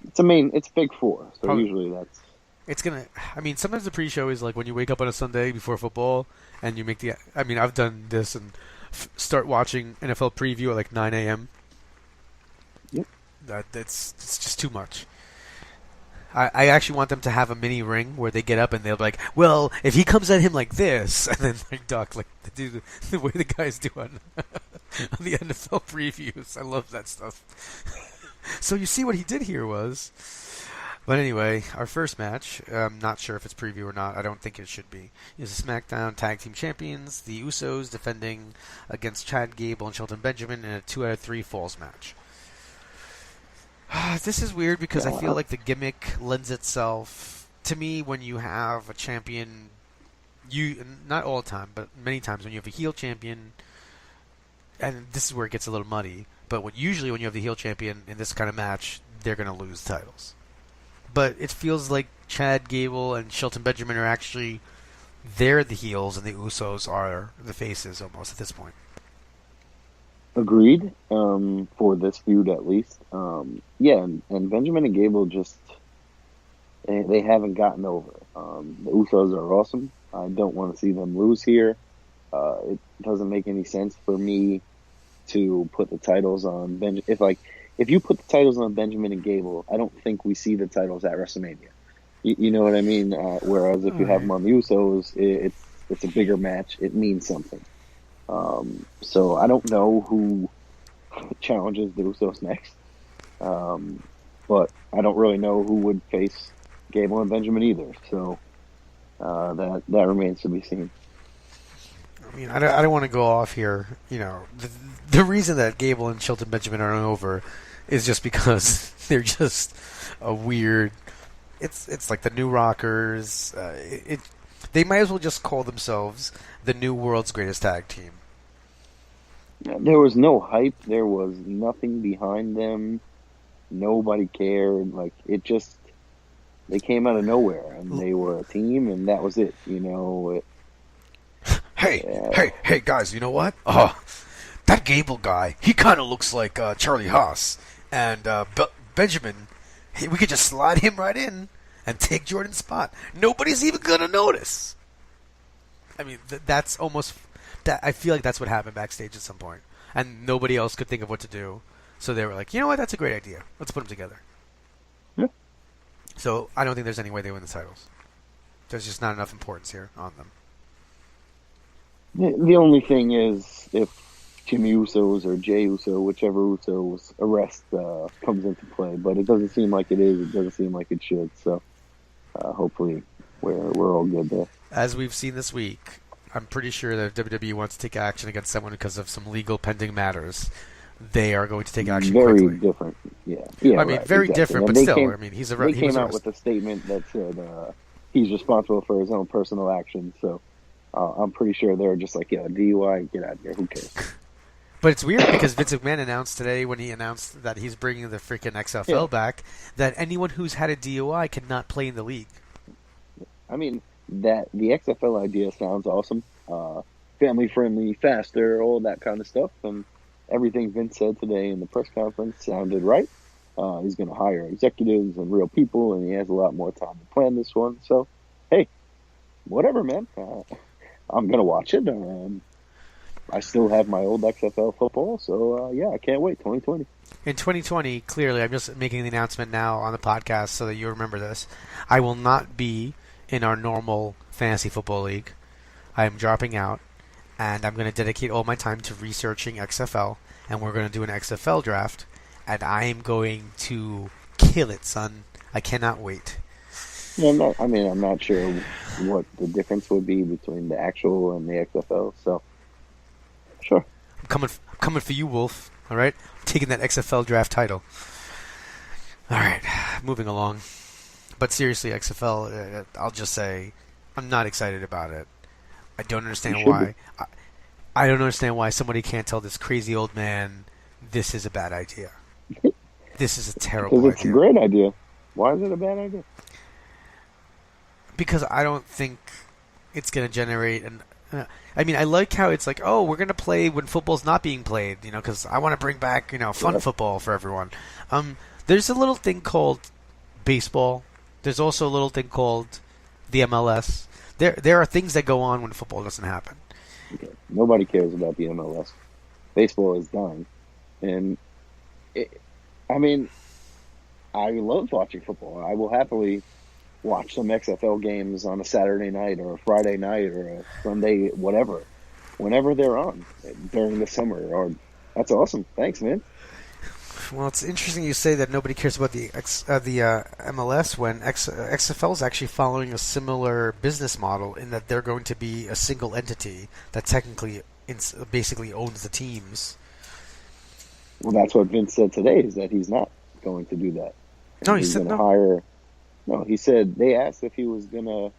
It's Big 4, so probably, usually that's. It's gonna. I mean, sometimes the pre-show is like when you wake up on a Sunday before football, and you make the. I mean, I've done this and start watching NFL preview at like 9 a.m. Yep. It's just too much. I actually want them to have a mini ring where they get up and they'll be like, well, if he comes at him like this, and then they duck like the way the guys do on the NFL previews. I love that stuff. So you see what he did here was. But anyway, our first match, I'm not sure if it's preview or not. I don't think it should be. Is the Smackdown Tag Team Champions, the Usos defending against Chad Gable and Shelton Benjamin in a 2 out of 3 falls match. This is weird because I feel like the gimmick lends itself to me when you have a champion. Not all the time, but many times when you have a heel champion, and this is where it gets a little muddy. But usually when you have the heel champion in this kind of match, they're going to lose titles. But it feels like Chad Gable and Shelton Benjamin are actually they're the heels and the Usos are the faces almost at this point. Agreed, for this feud at least. And Benjamin and Gable just, they haven't gotten over. The Usos are awesome. I don't want to see them lose here. It doesn't make any sense for me to put the titles on if you put the titles on Benjamin and Gable, I don't think we see the titles at WrestleMania. You know what I mean? Whereas if you have them on the Usos, it's a bigger match. It means something. So I don't know who challenges the Usos next. But I don't really know who would face Gable and Benjamin either. So that remains to be seen. I mean, I don't want to go off here. You know, the reason that Gable and Shelton Benjamin aren't over is just because they're just a weird. It's like the New Rockers. They might as well just call themselves the new world's greatest tag team. There was no hype. There was nothing behind them. Nobody cared. Like, it just, they came out of nowhere and they were a team and that was it. You know. Hey, guys! You know what? That Gable guy, he kind of looks like Charlie Haas, and Benjamin. We could just slide him right in and take Jordan's spot. Nobody's even gonna notice. I mean, that's almost. I feel like that's what happened backstage at some point, and nobody else could think of what to do. So they were like, you know what? That's a great idea. Let's put them together. Yeah. So I don't think there's any way they win the titles. There's just not enough importance here on them. The only thing is if Jimmy Uso's or Jay Uso, whichever Uso's arrest comes into play, but it doesn't seem like it is. It doesn't seem like it should. So hopefully we're all good there. As we've seen this week, I'm pretty sure that if WWE wants to take action against someone because of some legal pending matters, they are going to take action quickly. Very different, yeah. I mean, right, very exactly. different, and but still, came, I mean, he came was out with a statement that said he's responsible for his own personal actions. So I'm pretty sure they're just like, yeah, DUI, get out of here. Who cares? But it's weird because Vince McMahon announced today when he announced that he's bringing the freaking XFL back that anyone who's had a DUI cannot play in the league. I mean, that the XFL idea sounds awesome. family friendly, faster, all that kind of stuff. And everything Vince said today in the press conference sounded right. He's going to hire executives and real people, and he has a lot more time to plan this one. So, hey, whatever, man. I'm going to watch it. I still have my old XFL football, so yeah, I can't wait. 2020. In 2020, clearly, I'm just making the announcement now on the podcast so that you remember this. I will not be in our normal fantasy football league. I am dropping out, and I'm going to dedicate all my time to researching XFL, and we're going to do an XFL draft, and I am going to kill it, son. I cannot wait. Yeah, I'm not sure what the difference would be between the actual and the XFL, so sure. I'm coming for you, Wolf. All right? I'm taking that XFL draft title. All right, moving along. But seriously, XFL, I'll just say I'm not excited about it. I don't understand why. I don't understand why somebody can't tell this crazy old man this is a bad idea. This is a terrible idea. Because it's a great idea. Why is it a bad idea? Because I don't think it's going to generate an... I mean, I like how it's like, oh, we're going to play when football's not being played, because I want to bring back, fun football for everyone. There's a little thing called baseball. There's also a little thing called the MLS. There are things that go on when football doesn't happen. Okay. Nobody cares about the MLS. Baseball is dying. And, I love watching football. I will happily watch some XFL games on a Saturday night or a Friday night or a Sunday, whatever, whenever they're on during the summer. Or that's awesome. Thanks, man. Well, it's interesting you say that nobody cares about the MLS when XFL is actually following a similar business model in that they're going to be a single entity that technically basically owns the teams. Well, that's what Vince said today, is that he's not going to do that. No, he said no. No, he said they asked if he was going to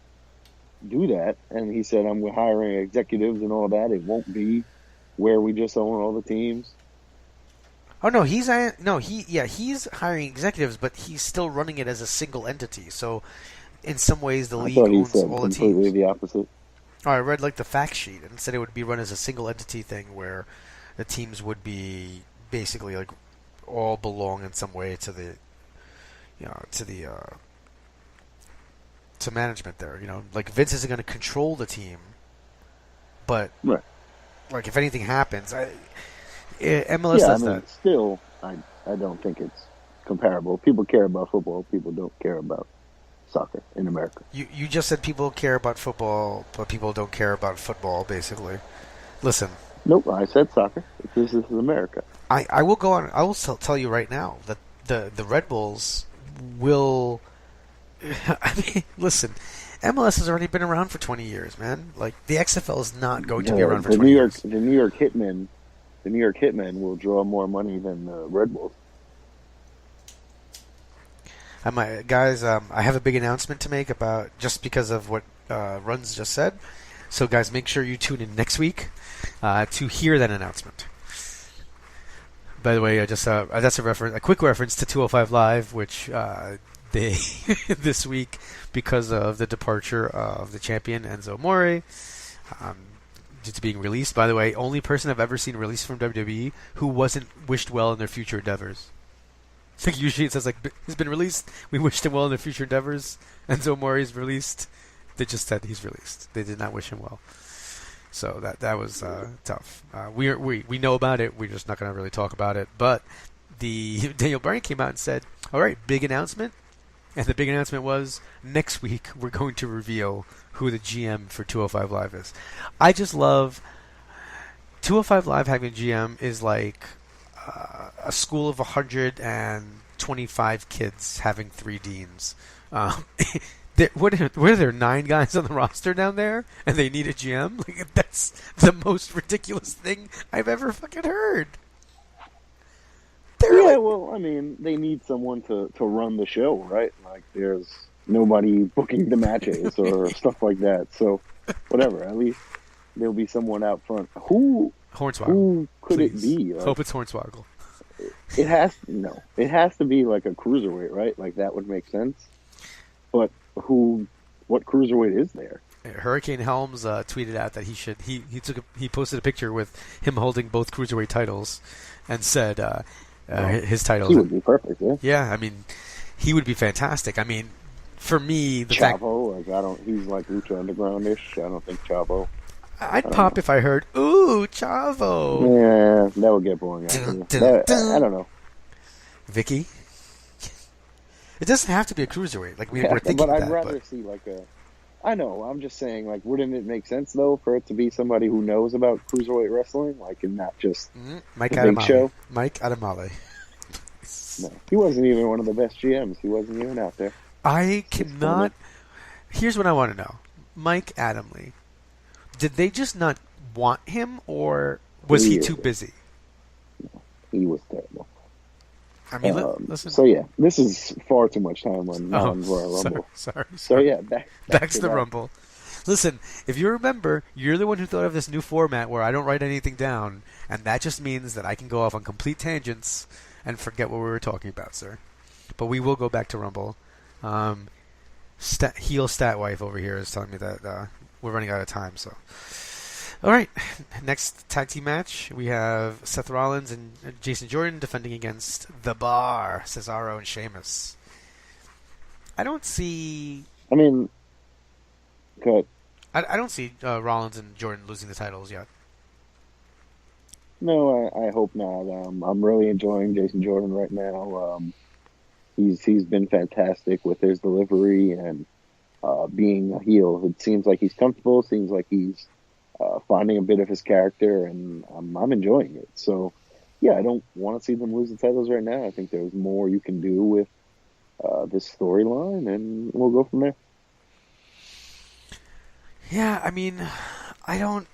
do that, and he said, I'm hiring executives and all that. It won't be where we just own all the teams. Oh no, he's hiring executives, but he's still running it as a single entity. So, in some ways, the league owns all the teams. Completely the opposite. Oh, I read the fact sheet and said it would be run as a single entity thing where the teams would be basically all belong in some way to the to management there. Vince isn't going to control the team, but right. If anything happens, MLS does that. Still, I don't think it's comparable. People care about football. People don't care about soccer in America. You just said people care about football, but people don't care about football, basically. Listen. Nope, I said soccer. This is America. I will go on. I will tell you right now that the Red Bulls will... listen, MLS has already been around for 20 years, man. The XFL is not going to be around for 20 years. The New York Hitmen will draw more money than the Red Bulls. Guys, I have a big announcement to make about just because of what Runz just said. So, guys, make sure you tune in next week to hear that announcement. By the way, that's a quick reference to 205 Live, which they this week, because of the departure of the champion Enzo Amore, due to being released. By the way, only person I've ever seen released from WWE who wasn't wished well in their future endeavors. Usually it says he's been released. We wished him well in their future endeavors. Enzo Amore is released. They just said he's released. They did not wish him well. So that was tough. We know about it. We're just not going to really talk about it. But Daniel Bryan came out and said, "All right, big announcement." And the big announcement was, next week we're going to reveal who the GM for 205 Live is. I just love 205 Live having a GM is like a school of 125 kids having 3 deans. Were there 9 guys on the roster down there, and they need a GM? That's the most ridiculous thing I've ever fucking heard. They need someone to run the show, right? There's nobody booking the matches or stuff like that. So, whatever. At least there'll be someone out front. Who could it be? Hope it's Hornswoggle. It has to be a cruiserweight, right? That would make sense. But what cruiserweight is there? Hurricane Helms tweeted out that he posted a picture with him holding both cruiserweight titles, and said his titles. He would be perfect. Yeah. Yeah, I mean, he would be fantastic. I mean, for me, the Chavo, he's like Lucha Underground-ish. I don't think Chavo. I'd pop if I heard, "Ooh, Chavo." Yeah, that would get boring. I don't know. Vicky. It doesn't have to be a cruiserweight. Like we're thinking but I'd rather see like a. I know. I'm just saying. Like, wouldn't it make sense though for it to be somebody who knows about cruiserweight wrestling, like, and not just Mike the Big Show? Mike Adamale. No, he wasn't even one of the best GMs. He wasn't even out there. I cannot. Here's what I want to know: Mike Adamle. Did they just not want him, or was he too busy? No, he was terrible. I mean, listen. So yeah, this is far too much time on Royal Rumble. Sorry. So yeah, back to the Rumble. Listen, if you remember, you're the one who thought of this new format where I don't write anything down, and that just means that I can go off on complete tangents and forget what we were talking about, sir. But we will go back to Rumble. Heel Stat Wife over here is telling me that we're running out of time. So, all right, next tag team match we have Seth Rollins and Jason Jordan defending against The Bar, Cesaro and Sheamus. I don't see. I mean, good. I don't see Rollins and Jordan losing the titles yet. No, I hope not. I'm really enjoying Jason Jordan right now. He's been fantastic with his delivery and being a heel. It seems like he's comfortable. It seems like he's finding a bit of his character, and I'm enjoying it. So, yeah, I don't want to see them lose the titles right now. I think there's more you can do with this storyline, and we'll go from there. Yeah, I mean, I don't.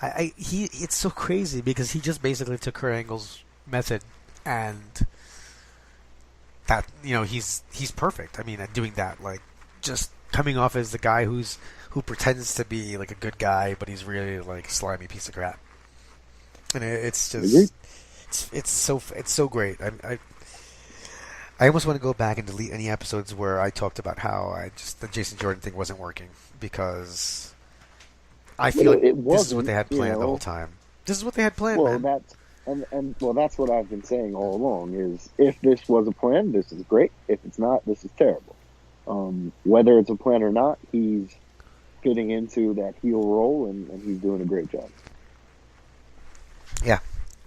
It's so crazy because he just basically took Kurt Angle's method, and that, you know, he's perfect. I mean, at doing that, like, just coming off as the guy who pretends to be like a good guy, but he's really like a slimy piece of crap. And it's just it's so great. I almost want to go back and delete any episodes where I talked about how the Jason Jordan thing wasn't working, because I feel like this is what they had planned the whole time. This is what they had planned. Well, man. that's what I've been saying all along. Is if this was a plan, this is great. If it's not, this is terrible. Whether it's a plan or not, he's fitting into that heel role, and he's doing a great job. Yeah,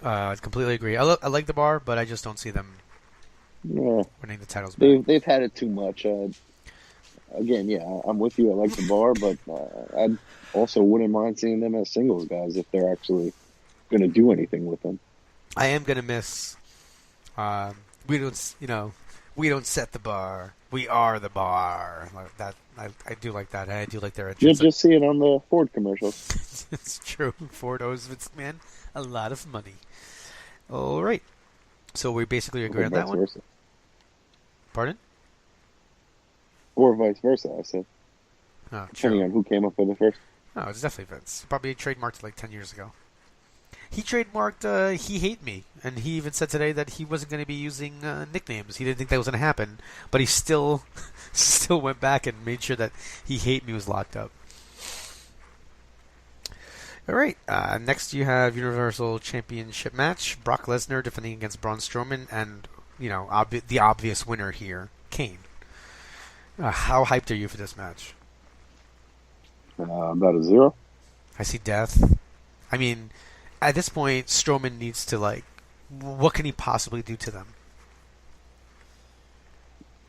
I completely agree. I like the Bar, but I just don't see them winning the titles back. They've had it too much. Again, yeah, I'm with you. I like the Bar, but I also wouldn't mind seeing them as singles guys if they're actually going to do anything with them. I am going to miss. We don't set the bar. We are the bar. Like that. I do like that. I do like their entrance. Just see it on the Ford commercials. It's true. Ford owes Vince McMahon a lot of money. All right. So we basically agree on that one. Versa. Pardon? Or vice versa, I said. Oh, depending on who came up with it first. No, it's definitely Vince. Probably trademarked it like 10 years ago. He trademarked He Hate Me, and he even said today that he wasn't going to be using nicknames. He didn't think that was going to happen, but he still went back and made sure that He Hate Me was locked up. All right, next you have Universal Championship match. Brock Lesnar defending against Braun Strowman, and the obvious winner here, Kane. How hyped are you for this match? About a 0. I see death. I mean, at this point, Strowman needs to, what can he possibly do to them?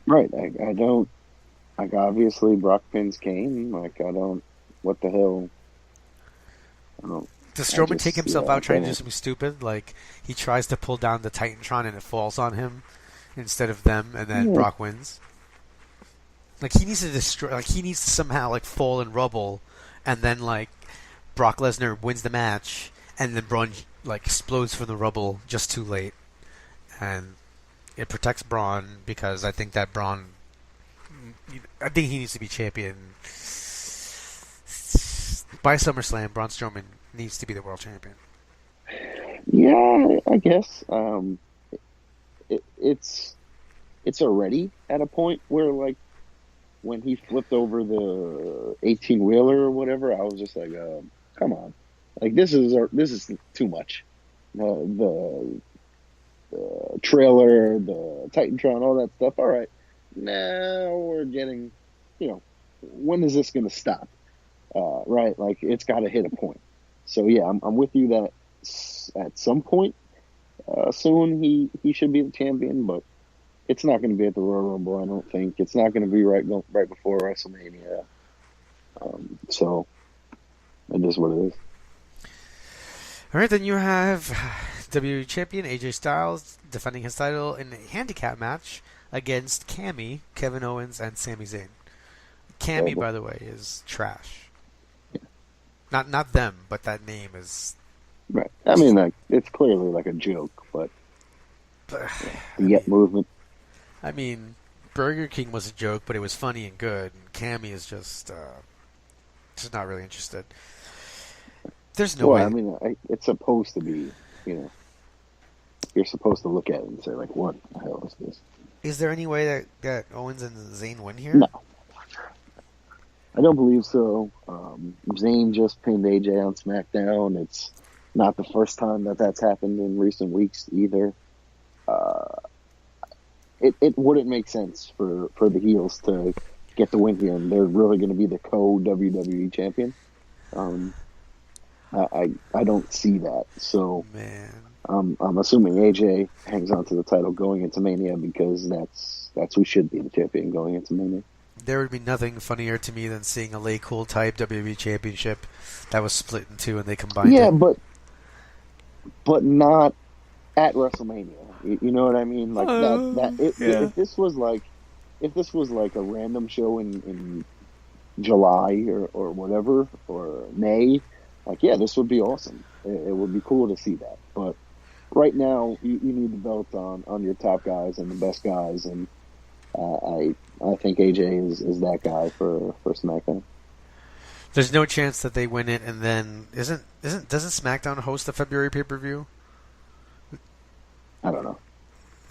Right. I don't. Obviously, Brock pins Kane. What the hell? I don't. Does Strowman take himself out trying to do something stupid? Like, he tries to pull down the Titantron and it falls on him instead of them, and then Brock wins? Like, he needs to destroy. Like, he needs to somehow fall in rubble, and then Brock Lesnar wins the match, and then Braun explodes from the rubble just too late, and it protects Braun, because I think that Braun. I think he needs to be champion by SummerSlam. Braun Strowman needs to be the world champion. Yeah, I guess it's already at a point where when he flipped over the 18-wheeler or whatever, I was just like, come on. Like, this is too much. The trailer, the Titantron, all that stuff. All right, now we're getting, when is this going to stop? Right? Like, it's got to hit a point. So, yeah, I'm with you that at some point soon he should be the champion, but it's not going to be at the Royal Rumble, I don't think. It's not going to be right before WrestleMania. So, it is what it is. All right, then you have WWE Champion AJ Styles defending his title in a handicap match against Kevin Owens, and Sami Zayn. Cammy, by the way, is trash. Yeah. Not them, but that name is... Right. I mean, like, it's clearly like a joke, but the movement. I mean, Burger King was a joke, but it was funny and good. And Cammy is just not really interested. There's no way. I mean, it's supposed to be, you're supposed to look at it and say, like, what the hell is this? Is there any way that Owens and Zayn win here? No. I don't believe so. Zayn just pinned AJ on SmackDown. It's not the first time that's happened in recent weeks either. It wouldn't make sense for the heels to get the win here, and they're really going to be the co-WWE champion. I don't see that. So man, I'm assuming AJ hangs on to the title going into Mania because that's who should be the champion going into Mania. There would be nothing funnier to me than seeing a Lay Cool type WWE championship that was split in two and they combined it. Yeah, but not at WrestleMania. You know what I mean? Like if this was like a random show in July or whatever, or May, like, yeah, this would be awesome. It would be cool to see that. But right now, you need the belt on your top guys and the best guys, and I think AJ is that guy for SmackDown. There's no chance that they win it, and then doesn't SmackDown host the February pay-per-view? I don't know.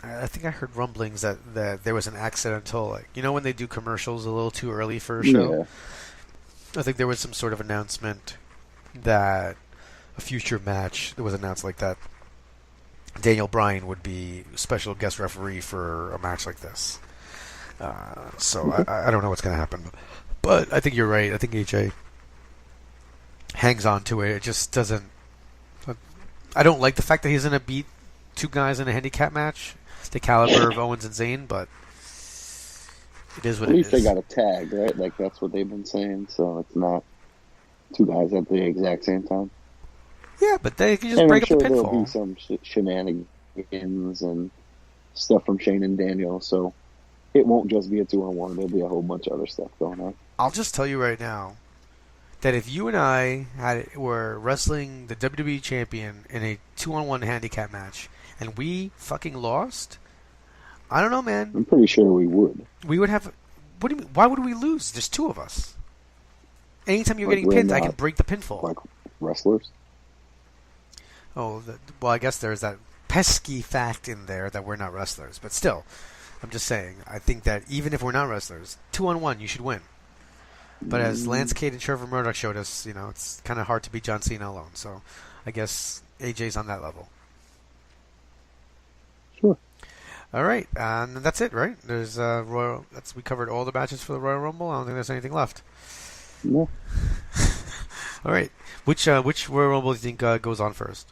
I think I heard rumblings that there was an accidental, like, when they do commercials a little too early for a show? Yeah. I think there was some sort of announcement that a future match that was announced like that. Daniel Bryan would be special guest referee for a match like this. So I don't know what's going to happen. But I think you're right. I think AJ hangs on to it. It just doesn't... I don't like the fact that he's going to beat two guys in a handicap match, the caliber of Owens and Zayn, but it is what it is. At least they got a tag, right? Like, that's what they've been saying, so it's not two guys at the exact same time. Yeah, but they can just break up the pinfall. There'll be some shenanigans and stuff from Shane and Daniel, so it won't just be a 2-on-1. There'll be a whole bunch of other stuff going on. I'll just tell you right now that if you and I were wrestling the WWE champion in a 2-on-1 handicap match and we fucking lost, I don't know, man. I'm pretty sure we would. We would have... What do you mean? Why would we lose? There's two of us. Anytime you're Like, getting pinned, I can break the pinfall. Like wrestlers? Oh, well, I guess there's that pesky fact in there that we're not wrestlers. But still, I'm just saying, I think that even if we're not wrestlers, 2-on-1, you should win. But as Lance Cade and Trevor Murdoch showed us, it's kind of hard to beat John Cena alone. So I guess AJ's on that level. Sure. All right, and that's it, right? There's we covered all the matches for the Royal Rumble. I don't think there's anything left. No. All right. Which Royal Rumble do you think goes on first?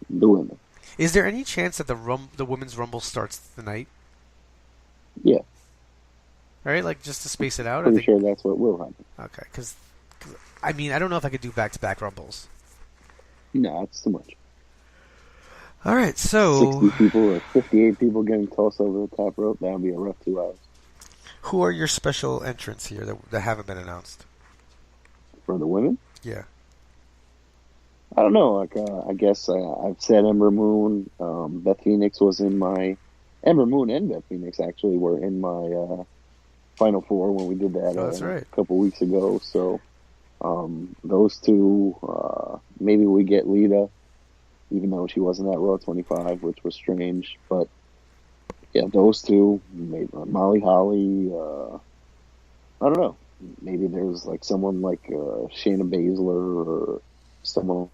The women. Is there any chance that the Women's Rumble starts tonight? Yeah. All right, like, just to space it out? Pretty sure that's what will happen. Okay, because, I mean, I don't know if I could do back-to-back Rumbles. No, it's too much. All right, so... 60 people or 58 people getting tossed over the top rope, that would be a rough 2 hours. Who are your special entrants here that haven't been announced? For the women? Yeah. I don't know. Like, I guess I've said Ember Moon. Beth Phoenix was in my... Ember Moon and Beth Phoenix, actually, were in my Final Four when we did that that's right. a couple weeks ago. So, those two, maybe we get Lita, even though she wasn't at Raw 25, which was strange. But, yeah, those two, maybe Molly Holly, I don't know. Maybe there's like someone like Shayna Baszler or someone.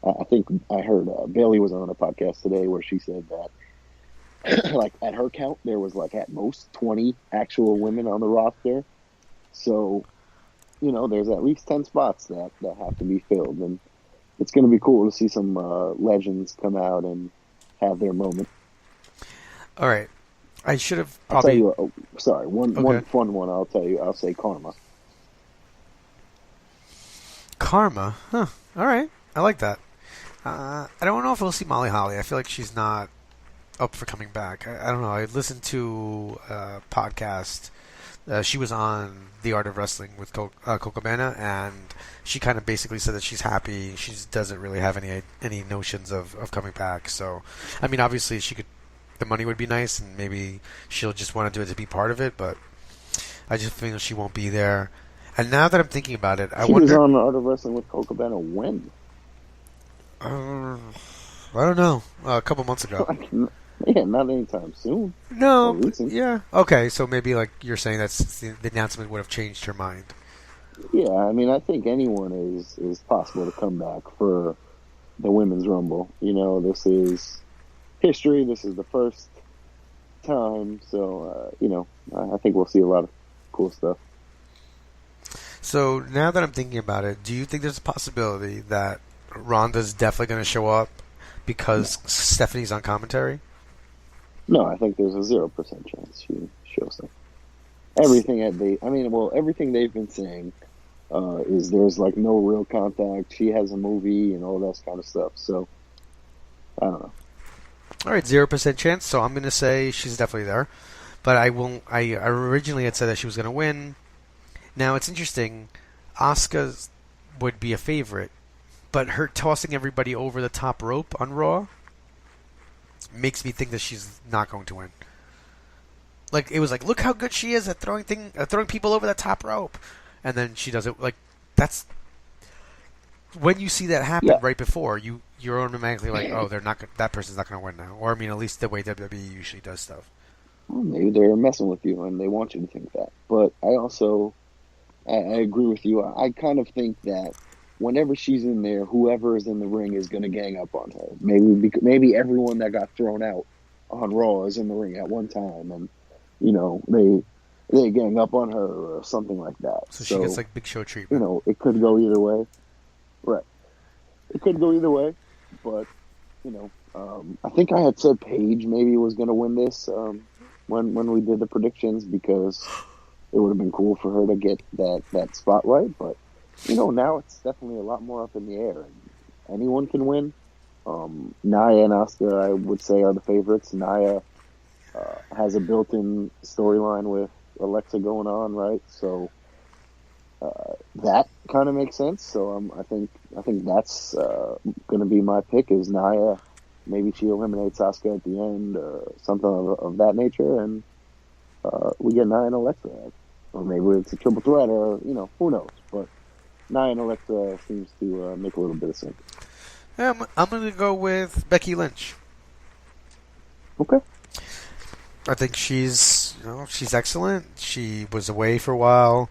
I think I heard Bailey was on a podcast today where she said that, like at her count, there was like at most 20 actual women on the roster. So, there's at least 10 spots that have to be filled, and it's going to be cool to see some legends come out and have their moment. All right. I should have probably... I'll tell you, one fun one I'll tell you. I'll say Karma. Karma? Huh. All right. I like that. I don't know if we'll see Molly Holly. I feel like she's not up for coming back. I don't know. I listened to a podcast. She was on The Art of Wrestling with Coco Bana, and she kind of basically said that she's happy. She doesn't really have any notions of coming back. So, I mean, obviously she could... The money would be nice, and maybe she'll just want to do it to be part of it, but I just feel she won't be there. And now that I'm thinking about it, I wonder... She was on The Art of Wrestling with Coco Bana when? I don't know. A couple months ago. Yeah, not anytime soon. No, yeah. Okay, so maybe like you're saying that's the announcement would have changed her mind. Yeah, I mean, I think anyone is possible to come back for the Women's Rumble. This is history. This is the first time. So, I think we'll see a lot of cool stuff. So now that I'm thinking about it, do you think there's a possibility that Ronda's definitely going to show up because Stephanie's on commentary? No, I think there's a 0% chance she shows up. Everything they've been saying is there's like no real contact. She has a movie and all that kind of stuff. So I don't know. All right, 0% chance. So I'm going to say she's definitely there, but I won't. I originally had said that she was going to win. Now it's interesting. Asuka would be a favorite, but her tossing everybody over the top rope on Raw makes me think that she's not going to win. Like it was like, look how good she is at throwing people over the top rope, and then she does it. Like that's when you see that happen right before you're automatically like, oh, that person's not going to win now. Or I mean, at least the way WWE usually does stuff. Well, maybe they're messing with you and they want you to think that. But I also I agree with you. I kind of think that whenever she's in there, whoever is in the ring is going to gang up on her. Maybe everyone that got thrown out on Raw is in the ring at one time, and they gang up on her or something like that. So she gets like Big Show treatment. It could go either way. Right. It could go either way, but I think I had said Paige maybe was going to win this when we did the predictions, because it would have been cool for her to get that spotlight, but now it's definitely a lot more up in the air, and anyone can win. Nia and Asuka, I would say, are the favorites. Nia has a built-in storyline with Alexa going on, right? So that kind of makes sense. So I think that's going to be my pick. Is Nia? Maybe she eliminates Asuka at the end, or something of that nature, and we get Nia and Alexa, or maybe it's a triple threat, or who knows, but. Nia and Alexa seems to make a little bit of sense. I'm going to go with Becky Lynch. Okay. I think she's excellent. She was away for a while,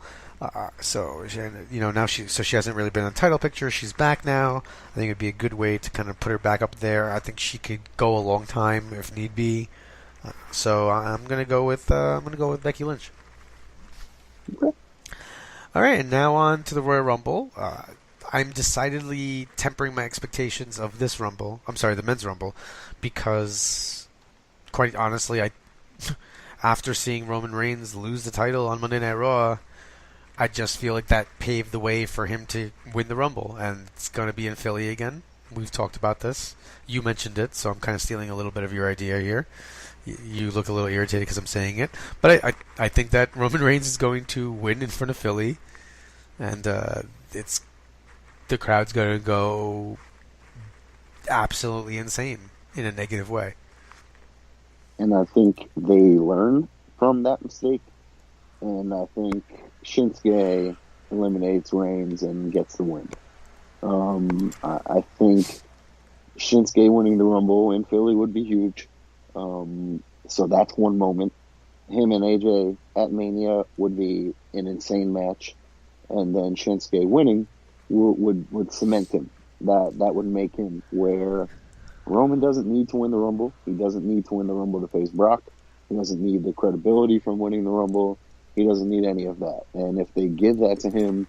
so she hasn't really been in the title picture. She's back now. I think it'd be a good way to kind of put her back up there. I think she could go a long time if need be. So I'm going to go with Becky Lynch. Okay. All right, and now on to the Royal Rumble. I'm decidedly tempering my expectations of this Rumble. I'm sorry, the Men's Rumble, because, quite honestly, after seeing Roman Reigns lose the title on Monday Night Raw, I just feel like that paved the way for him to win the Rumble, and it's going to be in Philly again. We've talked about this. You mentioned it, so I'm kind of stealing a little bit of your idea here. You look a little irritated because I'm saying it, but I think that Roman Reigns is going to win in front of Philly, and the crowd's going to go absolutely insane in a negative way. And I think they learn from that mistake, and I think Shinsuke eliminates Reigns and gets the win. I think Shinsuke winning the Rumble in Philly would be huge. So that's one moment. Him and AJ at Mania would be an insane match, and then Shinsuke winning would cement him. That would make him where Roman doesn't need to win the Rumble. He doesn't need to win the Rumble to face Brock. He doesn't need the credibility from winning the Rumble. He doesn't need any of that. And if they give that to him,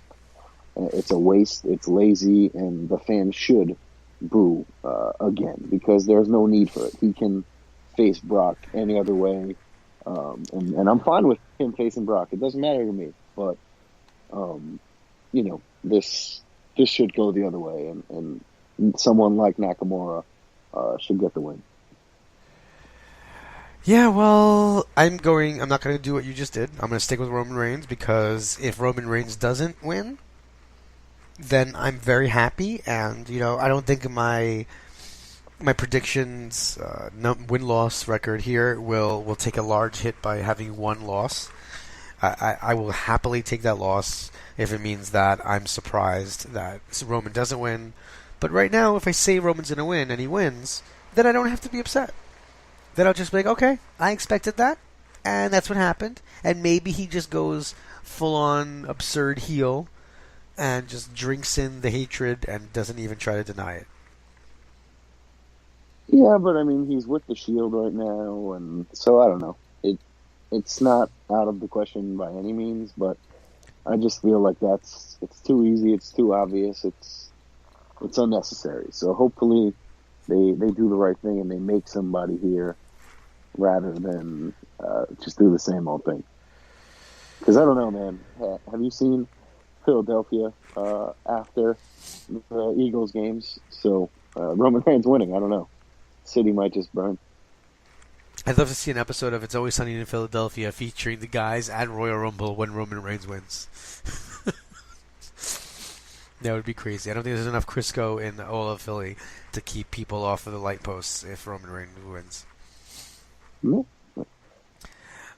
it's a waste. It's lazy, and the fans should boo again because there's no need for it. He can face Brock any other way, and I'm fine with him facing Brock. It doesn't matter to me. But this should go the other way, and someone like Nakamura should get the win. Yeah, well, I'm not going to do what you just did. I'm going to stick with Roman Reigns because if Roman Reigns doesn't win, then I'm very happy. And, I don't think my predictions win-loss record here will take a large hit by having one loss. I will happily take that loss if it means that I'm surprised that Roman doesn't win. But right now, if I say Roman's going to win and he wins, then I don't have to be upset. Then I'll just be like, okay, I expected that, and that's what happened. And maybe he just goes full-on absurd heel and just drinks in the hatred and doesn't even try to deny it. Yeah, but I mean, he's with the Shield right now, and so I don't know. It's not out of the question by any means, but I just feel like it's too easy, it's too obvious, it's unnecessary. So hopefully they do the right thing and they make somebody here rather than just do the same old thing. Because I don't know, man. Have you seen Philadelphia after the Eagles games? So Roman Reigns winning, I don't know. City might just burn. I'd love to see an episode of It's Always Sunny in Philadelphia featuring the guys at Royal Rumble when Roman Reigns wins. That would be crazy. I don't think there's enough Crisco in all of Philly to keep people off of the light posts if Roman Reigns wins. Yeah.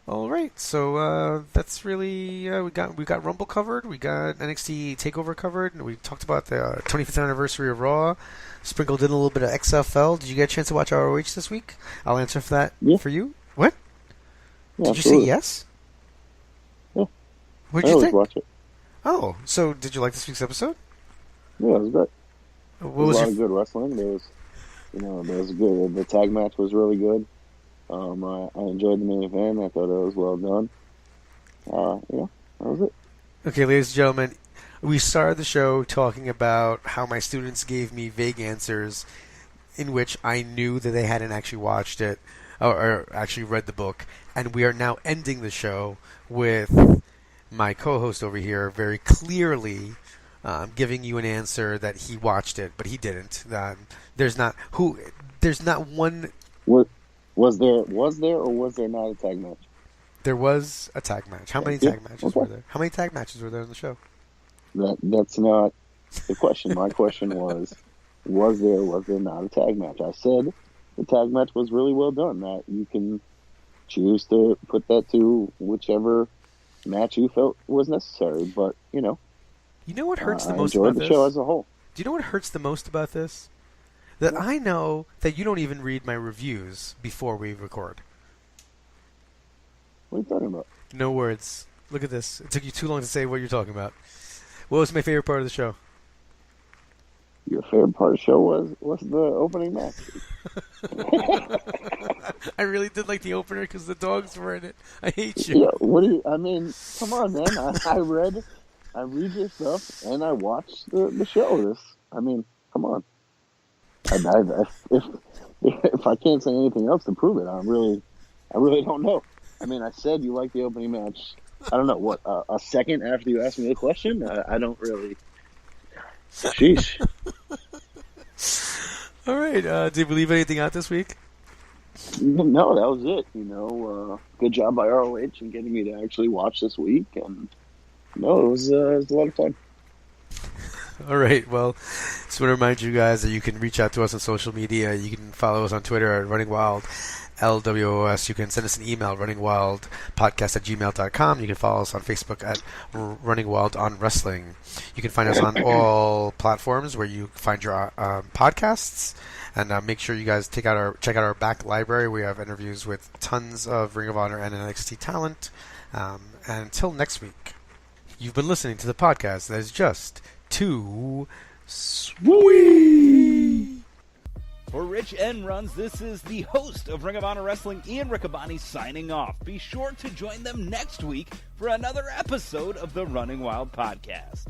All right, so that's really we got Rumble covered, we got NXT Takeover covered, and we talked about the 25th anniversary of Raw. Sprinkled in a little bit of XFL. Did you get a chance to watch ROH this week? I'll answer for that for you. What? Yeah, did you say yes? Yeah. What did you think? Watch it. Oh, so did you like this week's episode? Yeah, it was great. What there was was a lot of good wrestling. There was good. The tag match was really good. I enjoyed the main event. I thought it was well done. That was it. Okay, ladies and gentlemen, we started the show talking about how my students gave me vague answers in which I knew that they hadn't actually watched it or actually read the book. And we are now ending the show with my co-host over here very clearly giving you an answer that he watched it, but he didn't. There's not one... Was there or was there not a tag match? There was a tag match. How many tag matches were there? How many tag matches were there on the show? That's not the question. My question was there or was there not a tag match? I said the tag match was really well done. That you can choose to put that to whichever match you felt was necessary. But, You know what hurts the most about about the this? show as a whole. Do you know what hurts the most about this? That I know that you don't even read my reviews before we record. What are you talking about? No words. Look at this. It took you too long to say what you're talking about. What was my favorite part of the show? Your favorite part of the show was the opening match. I really did like the opener because the dogs were in it. I hate you. Yeah, come on, man. I read your stuff and I watched the show. Come on. If I can't say anything else to prove it, I really don't know. I said you like the opening match. I don't know what a second after you asked me the question. I don't really. Sheesh. All right. Did we leave anything out this week? No, that was it. Good job by ROH in getting me to actually watch this week, and it was a lot of fun. All right. Well, just want to remind you guys that you can reach out to us on social media. You can follow us on Twitter at Running Wild LWOS. You can send us an email, runningwildpodcast@gmail.com. You can follow us on Facebook at Running Wild on Wrestling. You can find us on all platforms where you find your podcasts. And make sure you guys check out our back library. We have interviews with tons of Ring of Honor and NXT talent. And until next week, you've been listening to the podcast that is just too sweet. For Rich and Runz, this is the host of Ring of Honor Wrestling, Ian Riccaboni, signing off. Be sure to join them next week for another episode of the Running Wild podcast.